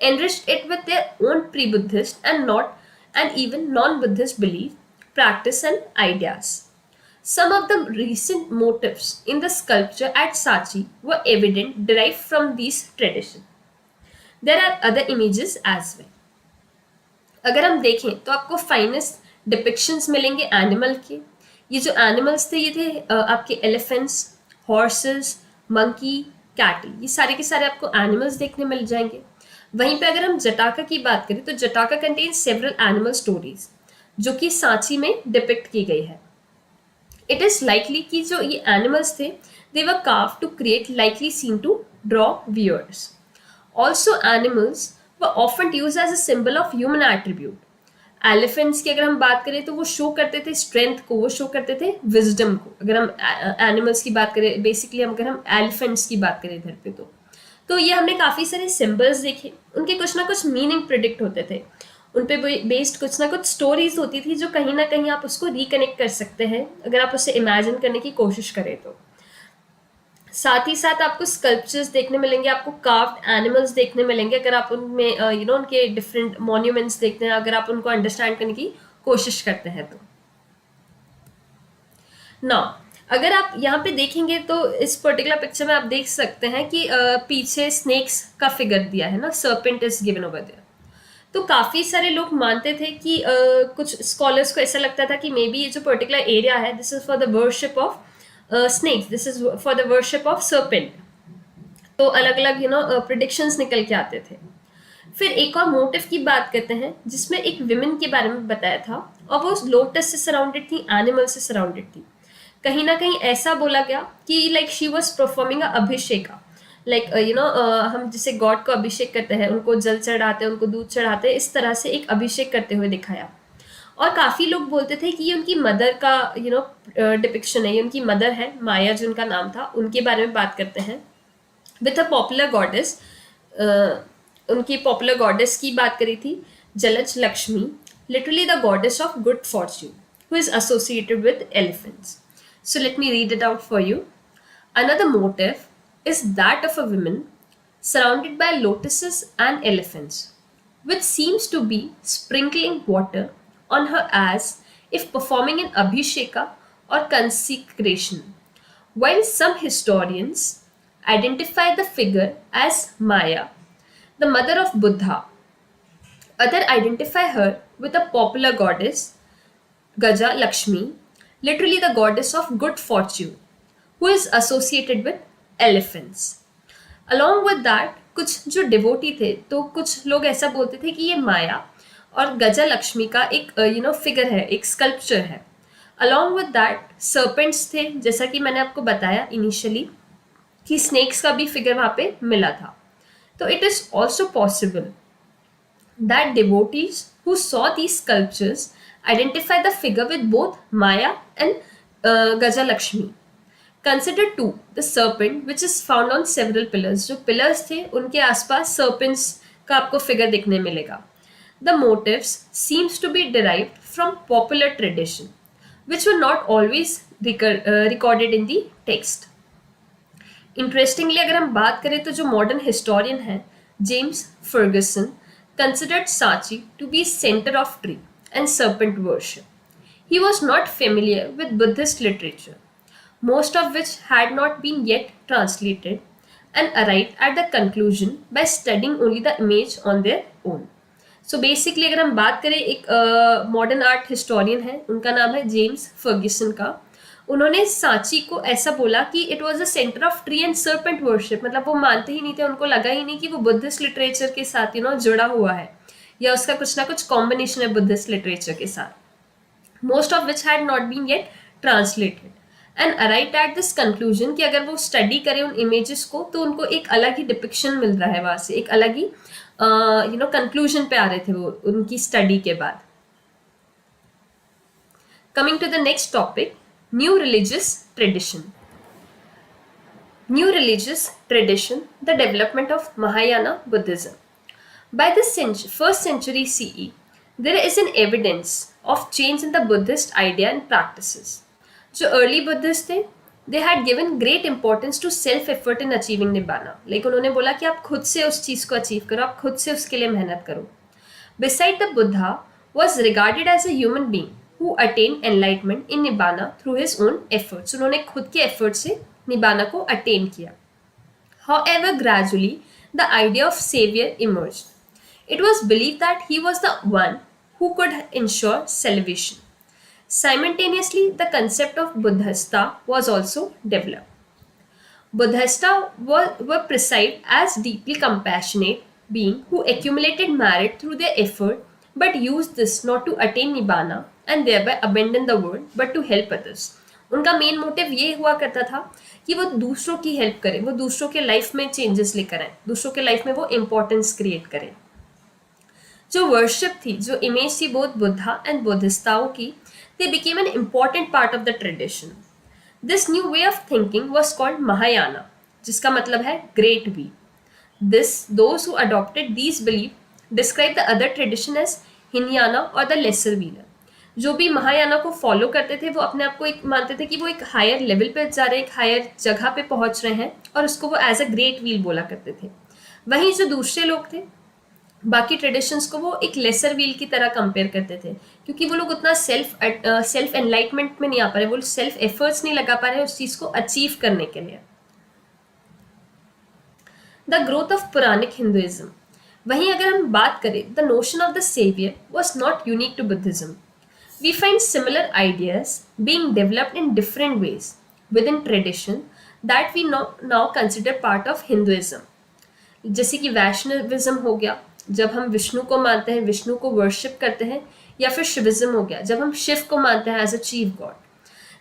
enriched it with their own pre-Buddhist and even non-Buddhist belief, practice and ideas. Some of the recent motifs in the sculpture at Sachi were evident derived from these traditions. There are other images as well. अगर हम देखें तो आपको finest depictions मिलेंगे animal के. ये जो animals थे ये थे आपके एलिफेंट्स, हॉर्सेस, मंकी, कैटल. ये सारे के सारे आपको एनिमल्स देखने मिल जाएंगे. वहीं पे अगर हम जटाका की बात करें तो जटाका कंटेन सेवरल एनिमल स्टोरीज जो कि सांची में डिपिक्ट की गई है. It is likely कि जो ये animals थे they were carved to create likely scene to draw viewers. Also animals were often used as a symbol of human attribute. Elephants की अगर हम बात करें तो वो शो करते थे strength को, वो शो करते थे wisdom को. अगर हम animals की बात करें, basically अगर हम elephants की बात करें इधर पे तो ये हमने काफ़ी सारे symbols देखे, उनके कुछ ना कुछ meaning predict होते थे. उन पे बेस्ड कुछ ना कुछ स्टोरीज होती थी जो कहीं ना कहीं आप उसको रिकनेक्ट कर सकते हैं अगर आप उसे इमेजिन करने की कोशिश करें तो. साथ ही साथ आपको स्कल्पचर्स देखने मिलेंगे, आपको कार्व्ड एनिमल्स देखने मिलेंगे अगर आप उनमें उनके डिफरेंट मॉन्यूमेंट्स देखते हैं, अगर आप उनको अंडरस्टैंड करने की कोशिश करते हैं तो. नाउ अगर आप यहाँ पे देखेंगे तो इस पर्टिकुलर पिक्चर में आप देख सकते हैं कि पीछे स्नेक्स का फिगर दिया है ना, serpent is given over there. तो काफ़ी सारे लोग मानते थे कि कुछ स्कॉलर्स को ऐसा लगता था कि मे बी ये जो पर्टिकुलर एरिया है this is for the worship of snakes, this is for the worship of serpent. तो अलग अलग प्रिडिक्शंस निकल के आते थे. फिर एक और मोटिव की बात करते हैं जिसमें एक विमेन के बारे में बताया था और वो लोटस से सराउंडेड थी, एनिमल से सराउंडेड थी. कहीं ना कहीं ऐसा बोला गया कि like she was performing a abhisheka. Like हम जिसे गॉड को अभिषेक करते हैं, उनको जल चढ़ाते हैं, उनको दूध चढ़ाते हैं, इस तरह से एक अभिषेक करते हुए दिखाया. और काफ़ी लोग बोलते थे कि ये उनकी मदर का डिपिक्शन है, ये उनकी मदर है, माया जो उनका नाम था, उनके बारे में बात करते हैं. विथ अ पॉपुलर गॉडेस, उनकी पॉपुलर गॉडेस की बात करी थी Jalaj Lakshmi, literally the goddess of good fortune who is associated with elephants. So let me read it out for you. Another motif is that of a woman surrounded by lotuses and elephants, which seems to be sprinkling water on her as if performing an abhisheka or consecration. While some historians identify the figure as Maya, the mother of Buddha, others identify her with a popular goddess, Gaja Lakshmi, literally the goddess of good fortune, who is associated with elephants. Along with that कुछ जो devotee थे तो कुछ लोग ऐसा बोलते थे कि ये माया और गजा लक्ष्मी का एक फिगर है, एक स्कल्पचर है. अलॉन्ग विद दैट सर्पेंट्स थे, जैसा कि मैंने आपको बताया इनिशियली कि स्नेक्स का भी फिगर वहाँ पे मिला था. तो it is also possible that devotees who saw these sculptures identify the figure with both Maya and Gaja Lakshmi. Consider too the serpent which is found on several pillars. जो pillars थे उनके आसपास serpents का आपको फिगर देखने मिलेगा. The motifs seems to be derived from popular tradition which were not always recorded in the text. Interestingly अगर हम बात करें तो जो मॉडर्न हिस्टोरियन है James Fergusson considered Sanchi to be centre of tree and serpent worship. He was not familiar with Buddhist literature, most of which had not been yet translated, and arrived at the conclusion by studying only the image on their own. So basically अगर हम बात करें एक modern art historian है, उनका नाम है James Fergusson का. उन्होंने सांची को ऐसा बोला कि it was the centre of tree and serpent worship. मतलब वो मानते ही नहीं थे, उनको लगा ही नहीं कि वो बुद्धिस्ट लिटरेचर के साथ जुड़ा हुआ है या उसका कुछ ना कुछ कॉम्बिनेशन है बुद्धिस्ट लिटरेचर के साथ. Most of which had not been yet translated, and arrived at this conclusion कि अगर वो स्टडी करें उन इमेजेस को तो उनको एक अलग ही डिपिक्शन मिल रहा है वहां से, एक अलग ही कंक्लूजन पे आ रहे थे वो उनकी स्टडी के बाद. Coming to the next topic, new religious tradition. New religious tradition, the development of Mahayana Buddhism. By the first century CE, there is an evidence of change in the Buddhist idea and practices. जो early Buddhists थे, they had given great importance to self effort in achieving nibbana. Like उन्होंने बोला कि आप खुद से उस चीज को अचीव करो, आप खुद से उसके लिए मेहनत करो. Beside, the Buddha was regarded as a human being who attained enlightenment in nibbana through his own efforts. उन्होंने खुद के effort से nibbana को attain किया. However, gradually the idea of savior emerged. It was believed that he was the one who could ensure salvation. Simultaneously, the concept of Buddhista was also developed. Buddhista were perceived as deeply compassionate beings who accumulated merit through their effort but used this not to attain nibbana and thereby abandon the world but to help others. उनका main motive ये हुआ करता था कि वो दूसरों की help करें, वो दूसरों के लाइफ में चेंजेस लेकर आए, दूसरों के लाइफ में वो इम्पोर्टेंस क्रिएट करें. जो वर्शिप थी, जो इमेज थी बोथ बुद्धा एंड बुद्धिस्ताओं की, they became an important part of the tradition. This new way of thinking was called Mahayana, जिसका मतलब है great we. Those who adopted these believe describe the other tradition as Hinayana और the laser wheeler. जो भी महायाना को follow करते थे वो अपने आप को एक मानते थे कि वो एक हायर लेवल पे जा रहे हैं, एक हायर जगह पे पहुंच रहे हैं, और उसको वो एज अ ग्रेट व्हील बोला करते थे. वहीं जो दूसरे लोग थे, बाकी ट्रेडिशंस को वो एक लेसर व्हील की तरह कंपेयर करते थे, क्योंकि वो लोग उतना सेल्फ एनलाइटमेंट में नहीं आ पा रहे, वो सेल्फ एफर्ट्स नहीं लगा पा रहे उस चीज को अचीव करने के लिए. The growth of Puranic Hinduism. वहीं अगर हम बात करें, the notion of the saviour was not unique to Buddhism. We find similar ideas being developed in different ways within tradition that we now consider part of Hinduism. जैसे कि Vaishnavism हो गया, जब हम विष्णु को मानते हैं, विष्णु को वर्शिप करते हैं, या फिर शिविज्म हो गया, जब हम शिव को मानते हैं एज अ चीफ गॉड.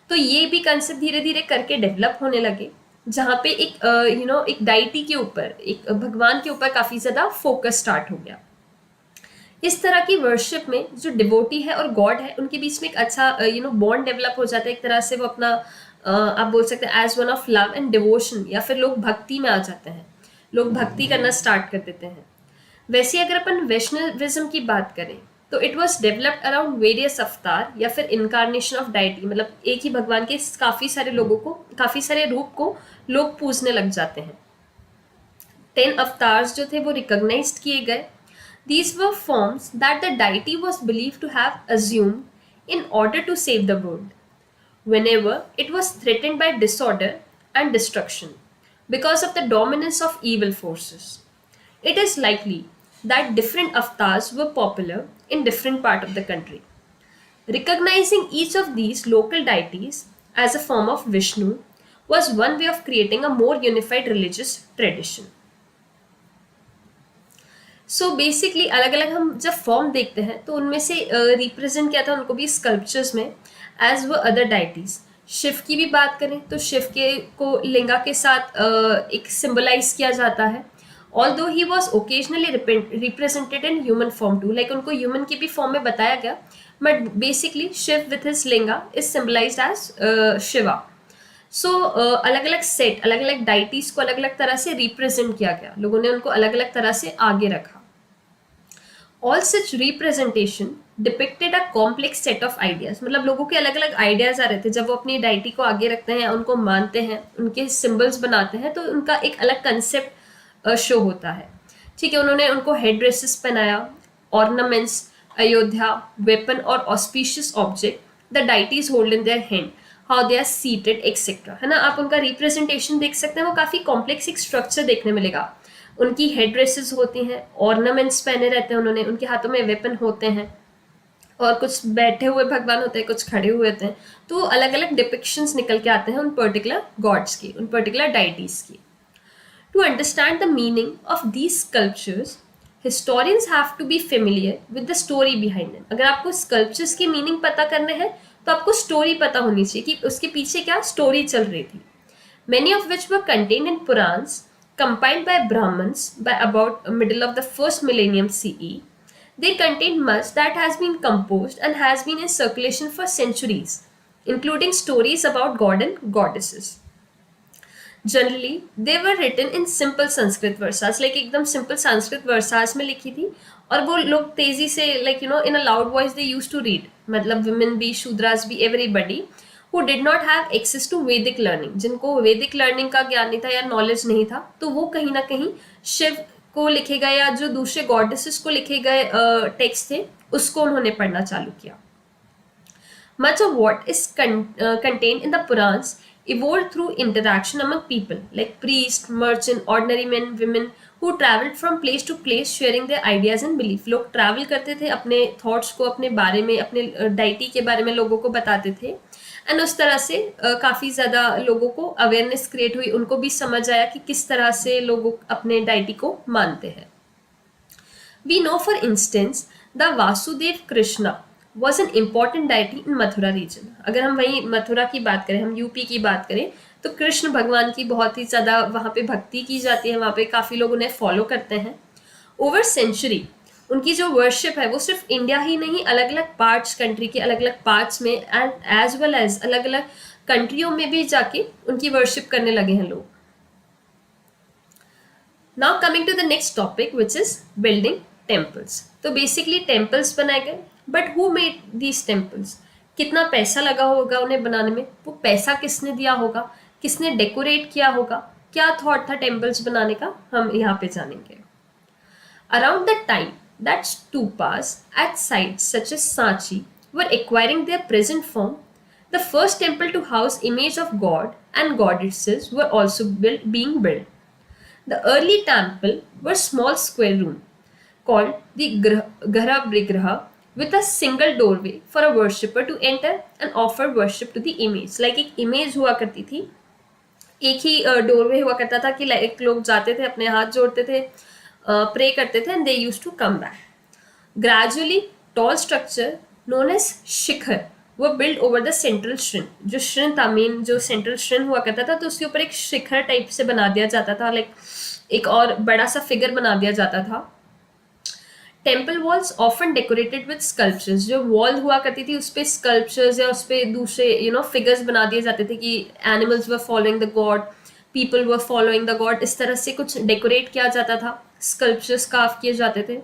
तो ये भी कंसेप्ट धीरे धीरे करके डेवलप होने लगे, जहाँ पे एक एक डाइटी के ऊपर, एक भगवान के ऊपर काफी ज्यादा फोकस स्टार्ट हो गया. इस तरह की वर्शिप में जो डिवोटी है और गॉड है, उनके बीच में एक अच्छा बॉन्ड डेवलप हो जाता है. एक तरह से वो अपना आप बोल सकते हैं as one of love and devotion, या फिर लोग भक्ति में आ जाते हैं, लोग भक्ति करना स्टार्ट कर देते हैं. वैसे अगर अपन वैष्णविज्म की बात करें तो it was developed around various अवतार या फिर इनकारनेशन ऑफ डाइटी. मतलब एक ही भगवान के काफी सारे लोगों को, काफी सारे रूप को लोग पूजने लग जाते हैं. 10 अवतार्स जो थे वो रिकॉग्नाइज्ड किए गए. These were forms that the deity was believed to have assumed in order to save the world whenever it was threatened by disorder and destruction because of the dominance of evil forces. It is likely that different avatars were popular in different part of the country. Recognizing each of these local deities as a form of Vishnu was one way of creating a more unified religious tradition. So basically अलग अलग हम जब form देखते हैं तो उनमें से represent किया था उनको भी स्कल्पचर्स में एज व अदर डाइटीज. शिव की भी बात करें तो शिव के को लिंगा के साथ एक सिंबलाइज किया जाता है. Although he was occasionally represented in human form too, like उनको ह्यूमन की भी फॉर्म में बताया गया, but basically Shiv with his linga is symbolised as Shiva. So अलग अलग सेट, अलग अलग डाइटीज को अलग अलग तरह से रिप्रेजेंट किया गया, लोगों ने उनको अलग अलग तरह से आगे रखा. All such representation depicted a complex set of ideas, मतलब लोगों के अलग अलग आइडियाज आ रहे थे जब वो अपनी डाइटी को आगे रखते हैं, उनको मानते हैं, उनके सिंबल्स बनाते हैं, तो उनका एक अलग कंसेप्ट शो होता है। ठीक है, उन्होंने उनको हेड ड्रेसेस पहनाया, ऑर्नामेंट्स, अयोध्या, वेपन और auspicious object the deities hold in their hand, how they are seated etcetera, है ना। आप उनका रिप्रेजेंटेशन देख सकते हैं, वो काफ़ी कॉम्प्लेक्स एक स्ट्रक्चर देखने मिलेगा। उनकी हेड ड्रेसेस होती हैं, ऑर्नामेंट्स पहने रहते हैं उन्होंने, उनके हाथों में वेपन होते हैं, और कुछ बैठे हुए भगवान होते हैं, कुछ खड़े हुए होते हैं। तो अलग अलग डिपिक्शंस निकल के आते हैं उन पर्टिकुलर गॉड्स की, उन पर्टिकुलर डाइटीज की। To understand the meaning of these sculptures, historians have to be familiar with the story behind them। अगर आपको स्कल्पचर्स की मीनिंग पता करने हैं तो आपको स्टोरी पता होनी चाहिए कि उसके पीछे क्या स्टोरी चल रही थी। Many of which were contained in Purans compiled by Brahmins by about middle of the first millennium CE. They contain much that has been composed and has been in circulation for centuries, including stories about god and goddesses. Generally, they were written in simple Sanskrit versas, like एकदम simple Sanskrit versas में लिखी थी, और वो लोग तेजी से like you know in a loud voice they used to read, मतलब women भी, शूद्रास भी, everybody who did not have access to Vedic learning, जिनको Vedic learning का ज्ञान नहीं था या knowledge नहीं था, तो वो कहीं ना कहीं शिव को लिखे गए या जो दूसरे गॉडेसेस को लिखे गए टेक्स्ट थे उसको उन्होंने पढ़ना चालू किया। Much of what is contained in the Purans evolved through interaction among people like priests, merchants, ordinary men, women who traveled from place to place sharing their ideas and belief। लोग travel करते थे, अपने thoughts को अपने बारे में, अपने deity के बारे में लोगों को बताते थे, एंड उस तरह से काफ़ी ज़्यादा लोगों को अवेयरनेस क्रिएट हुई, उनको भी समझ आया कि किस तरह से लोग अपने डाइटी को मानते हैं। We know for instance the Vasudev Krishna was an important deity in Mathura region। अगर हम वहीं मथुरा की बात करें, हम यूपी की बात करें, तो कृष्ण भगवान की बहुत ही ज़्यादा वहाँ पे भक्ति की जाती है, वहाँ पे काफ़ी लोग उन्हें फॉलो करते हैं। ओवर सेंचुरी उनकी जो वर्शिप है वो सिर्फ इंडिया ही नहीं, अलग अलग पार्ट्स, कंट्री के अलग अलग पार्ट्स में एंड एज वेल एज अलग अलग कंट्रियों में भी जाके उनकी वर्शिप करने लगे हैं लोग। Now coming to the next topic which is building temples. तो बेसिकली टेम्पल्स बनाए गए, but who made these temples, कितना पैसा लगा होगा उन्हें बनाने में, वो पैसा किसने दिया होगा, किसने डेकोरेट किया होगा, क्या थॉट था टेम्पल्स बनाने का, हम यहाँ पे जानेंगे। Around the time that stupas at sites such as Sanchi were acquiring their present form, the first temple to house image of god and goddesses were also being built. The early temple were small square room called the Garbhagriha with a single doorway for a worshipper to enter and offer worship to the image। Like एक image हुआ करती थी, एक ही doorway हुआ करता था कि like लोग जाते थे, अपने हाथ जोड़ते थे, प्रे करते थे, and they used to come back. Gradually tall structure known as shikhar वो build over the central shring, जो श्रृंग था मेन, जो सेंट्रल श्रृंग हुआ करता था, तो उसके ऊपर एक शिखर टाइप से बना दिया जाता था, लाइक एक और बड़ा सा फिगर बना दिया जाता था। Temple walls often decorated with sculptures, जो वॉल हुआ करती थी उस पर स्कल्पचर्स या उस पर दूसरे फिगर्स बना दिए जाते थे कि animals were following the God, people were following the God, इस तरह से कुछ डेकोरेट किया जाता था, स्कल्पचर्स कार्व किए जाते थे।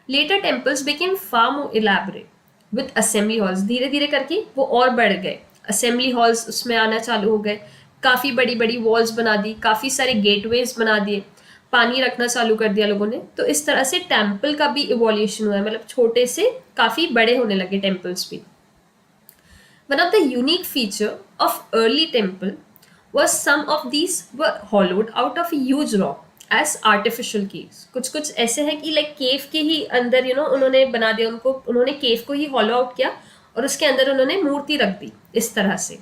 Later temples became far more elaborate with assembly halls, धीरे धीरे करके वो और बढ़ गए, असेंबली हॉल्स उसमें आना चालू हो गए, काफ़ी बड़ी बड़ी वॉल्स बना दी, काफ़ी सारे गेटवेज बना दिए, पानी रखना चालू कर दिया लोगों ने। तो इस तरह से टेम्पल का भी इवोल्यूशन हुआ है, मतलब छोटे से काफ़ी बड़े होने लगे टेम्पल्स भी। One of the unique feature of early temple was some of these were hollowed out of a huge rock as artificial caves। कुछ कुछ ऐसे हैं कि लाइक केव के ही अंदर उन्होंने बना दिया, उनको उन्होंने केव को ही हॉलो आउट किया और उसके अंदर उन्होंने मूर्ति रख दी इस तरह से।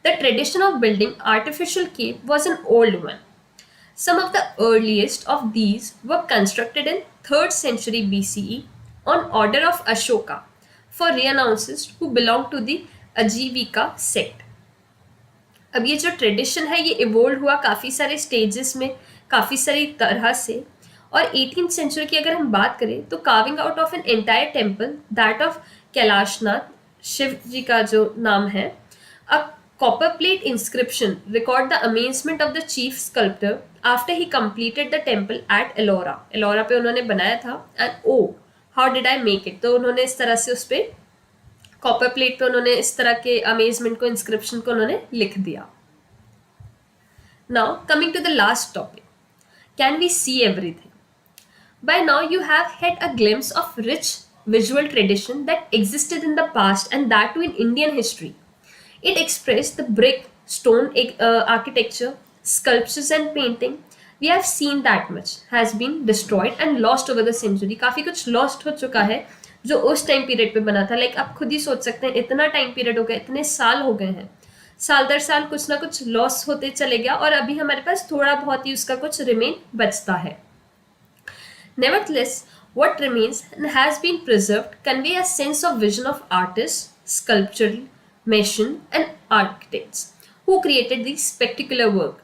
The tradition of building artificial cave was an old one. Some of the earliest of these were constructed in 3rd century BCE on order of Ashoka for renouncers who belonged to the Ajivika sect। अब ये जो tradition है ये evolve हुआ काफ़ी सारे stages में, काफ़ी सारी तरह से, और 18th सेंचुरी की अगर हम बात करें तो carving out of an entire temple that of Kailashnath, Shiv ji का जो नाम है, a copper plate inscription record the amazement of the chief sculptor after he completed the temple at Ellora. Ellora पे उन्होंने बनाया था, and oh how did I make it, तो उन्होंने इस तरह से उस पर कॉपर प्लेट पे उन्होंने इस तरह के अमेजमेंट को, इंस्क्रिप्शन को उन्होंने लिख दिया. Now coming to the last topic, can we see everything. By now, you have had a glimpse of rich visual tradition that existed in the past, and that too in Indian history. It expressed the brick, stone architecture, sculptures, and painting. We have seen that much has been destroyed and lost over the century. काफ़ी कुछ lost हो चुका है जो उस time period पे बना था. लाइक आप खुद ही सोच सकते हैं, इतना टाइम पीरियड हो गया, इतने साल हो गए हैं, साल दर साल कुछ ना कुछ लॉस होते चले गया, और अभी हमारे पास थोड़ा बहुत ही उसका कुछ रिमेन बचता है. Nevertheless, what remains and has been preserved convey a sense of vision of artists, sculptural, mason, and architects who created this spectacular work.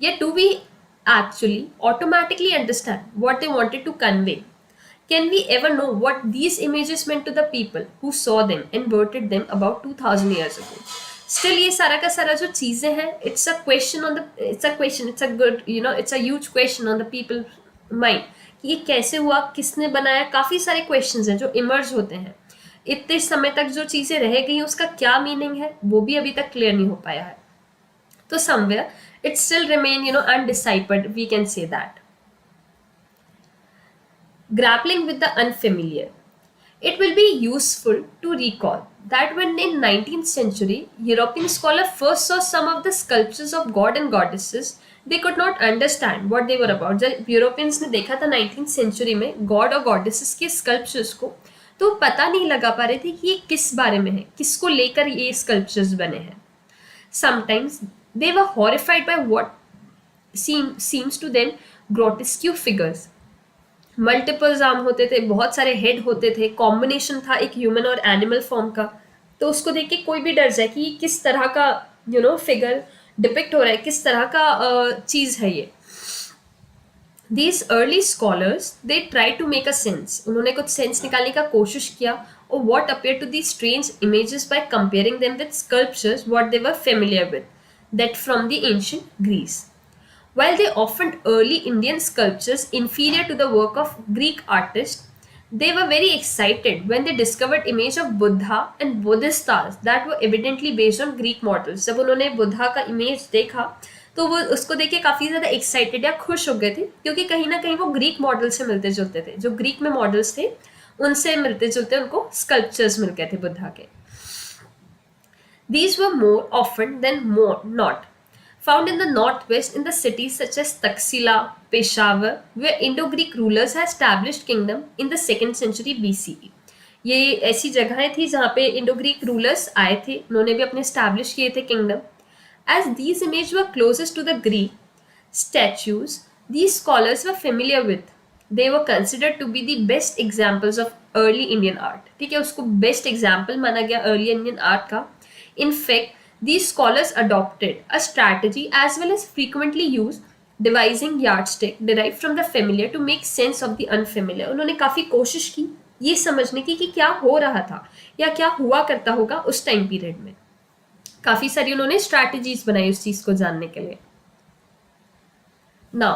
Yet do we actually automatically understand what they wanted to convey? Can we ever know what these images meant to the people who saw them and verted them about 2000 years ago? Still, ये सारा का सारा जो चीजें हैं, it's a huge question on the people mind. ये कैसे हुआ, किसने बनाया, काफ़ी सारे क्वेश्चंस हैं जो इमर्ज होते हैं. इतने समय तक जो चीज़ें रह गई उसका क्या मीनिंग है वो भी अभी तक क्लियर नहीं हो पाया है. तो somewhere it still remain undecided, we can say that. Grappling with the unfamiliar. It will be useful to recall that when in 19th century, European scholars first saw some of the sculptures of god and goddesses, they could not understand what they were about. जब Europeans ने देखा था 19th century में God और goddesses के sculptures को, तो पता नहीं लगा पा रहे थे कि ये किस बारे में है, किसको लेकर ये स्कल्पचर्स बने हैं. Sometimes they were horrified by what seems to them grotesque figures. Multiples arm होते थे, बहुत सारे हेड होते थे, कॉम्बिनेशन था एक ह्यूमन और एनिमल फॉर्म का. तो उसको देख के कोई भी डर जाए कि किस तरह का फिगर डिपिक्ट हो रहा है, किस तरह का चीज़ है ये. These early scholars they try to make a sense, उन्होंने कुछ सेंस निकालने का कोशिश किया. और what appear to the strange images by comparing them with sculptures what they were familiar with, that from the ancient Greece. While they often early Indian sculptures inferior to the work of Greek artists, they were very excited when they discovered image of Buddha and Bodhisattvas that were evidently based on Greek models. जब उन्होंने बुद्धा का image देखा तो वो उसको देख के काफ़ी ज़्यादा एक्साइटेड या खुश हो गए थे, क्योंकि कहीं ना कहीं वो ग्रीक मॉडल से मिलते जुलते थे. जो ग्रीक में मॉडल्स थे उनसे मिलते जुलते उनको स्कल्पचर्स मिल गए थे बुद्धा के. These were more often than more not found in the northwest in the cities such as Taxila, Peshawar, where Indo-Greek rulers had established kingdom in the 2nd century BCE. ये ऐसी जगहें थी जहाँ पे इंडो-ग्रीक रूलर्स आए थे, उन्होंने भी अपने स्टैब्लिश किए थे kingdom. As these images were closest to the Greek statues, these scholars were familiar with. They were considered to be the best examples of early Indian art. ठीक है, उसको बेस्ट एग्जाम्पल माना गया अर्ली इंडियन आर्ट का. In fact, these scholars adopted a strategy as well as frequently used devising yardstick derived from the familiar to make sense of the unfamiliar. उन्होंने काफ़ी कोशिश की ये समझने की कि क्या हो रहा था या क्या हुआ करता होगा उस टाइम पीरियड में. काफ़ी सारी उन्होंने स्ट्रैटेजीज बनाई उस चीज़ को जानने के लिए. Now,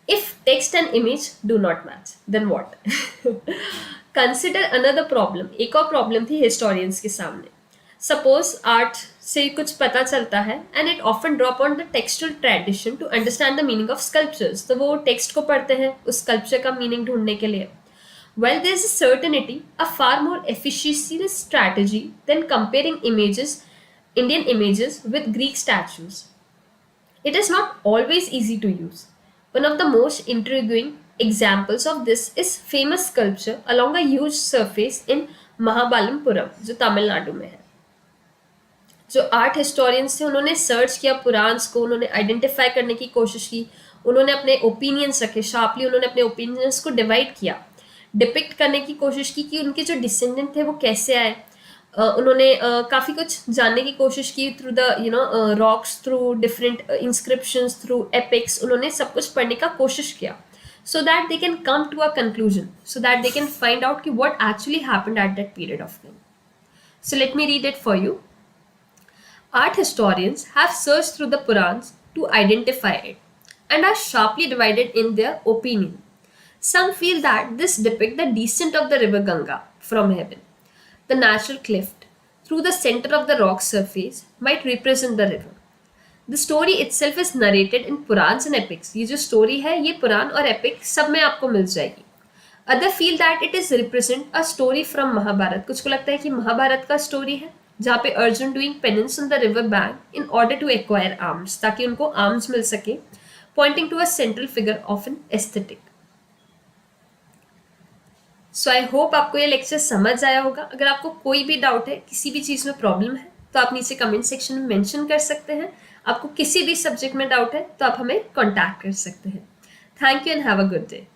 if text and image do not match, then what? Consider another problem. एक और प्रॉब्लम थी हिस्टोरियंस के सामने. सपोज आर्ट से कुछ पता चलता है and it often drop on the textual tradition to understand the meaning of sculptures. तो वो टेक्स्ट को पढ़ते हैं उस स्कल्पचर का मीनिंग ढूंढने के लिए. Well there is a certainty, a far more efficiency strategy than comparing images, Indian images with Greek statues. It is not always easy to use. One of the most intriguing examples of this is famous sculpture along a huge surface in Mahabalipuram जो तमिलनाडु में है. जो art historians थे उन्होंने search किया पुराण्स को, उन्होंने identify करने की कोशिश की, उन्होंने अपने ओपिनियंस रखे शार्पली, उन्होंने अपने ओपिनियंस को डिवाइड किया, डिपिक्ट करने की कोशिश की कि उनके जो डिसेंडेंट थे वो कैसे आए. उन्होंने काफ़ी कुछ जानने की कोशिश की through the rocks, through different inscriptions, through epics. उन्होंने सब कुछ पढ़ने का कोशिश किया so that they can come to a conclusion, so that they can find out ki what actually happened at that period of time. So let me read it for you. Art historians have searched through the Purans to identify it and are sharply divided in their opinion. Some feel that this depicts the descent of the river Ganga from heaven. The natural cleft through the center of the rock surface might represent the river. The story itself is narrated in Purans and epics. ये जो story है ये पुराण और epic सब में आपको मिल जाएगी. Other feel that it is represent a story from Mahabharat. कुछ को लगता है कि महाभारत का story है जहाँ पे Arjun doing penance on the river bank in order to acquire arms, ताकि उनको arms मिल सके, pointing to a central figure of an aesthetic. So I hope आपको ये लेक्चर समझ आया होगा. अगर आपको कोई भी डाउट है, किसी भी चीज़ में प्रॉब्लम है, तो आप नीचे कमेंट सेक्शन में मेंशन कर सकते हैं. आपको किसी भी सब्जेक्ट में डाउट है तो आप हमें कॉन्टैक्ट कर सकते हैं. Thank you and have a good day.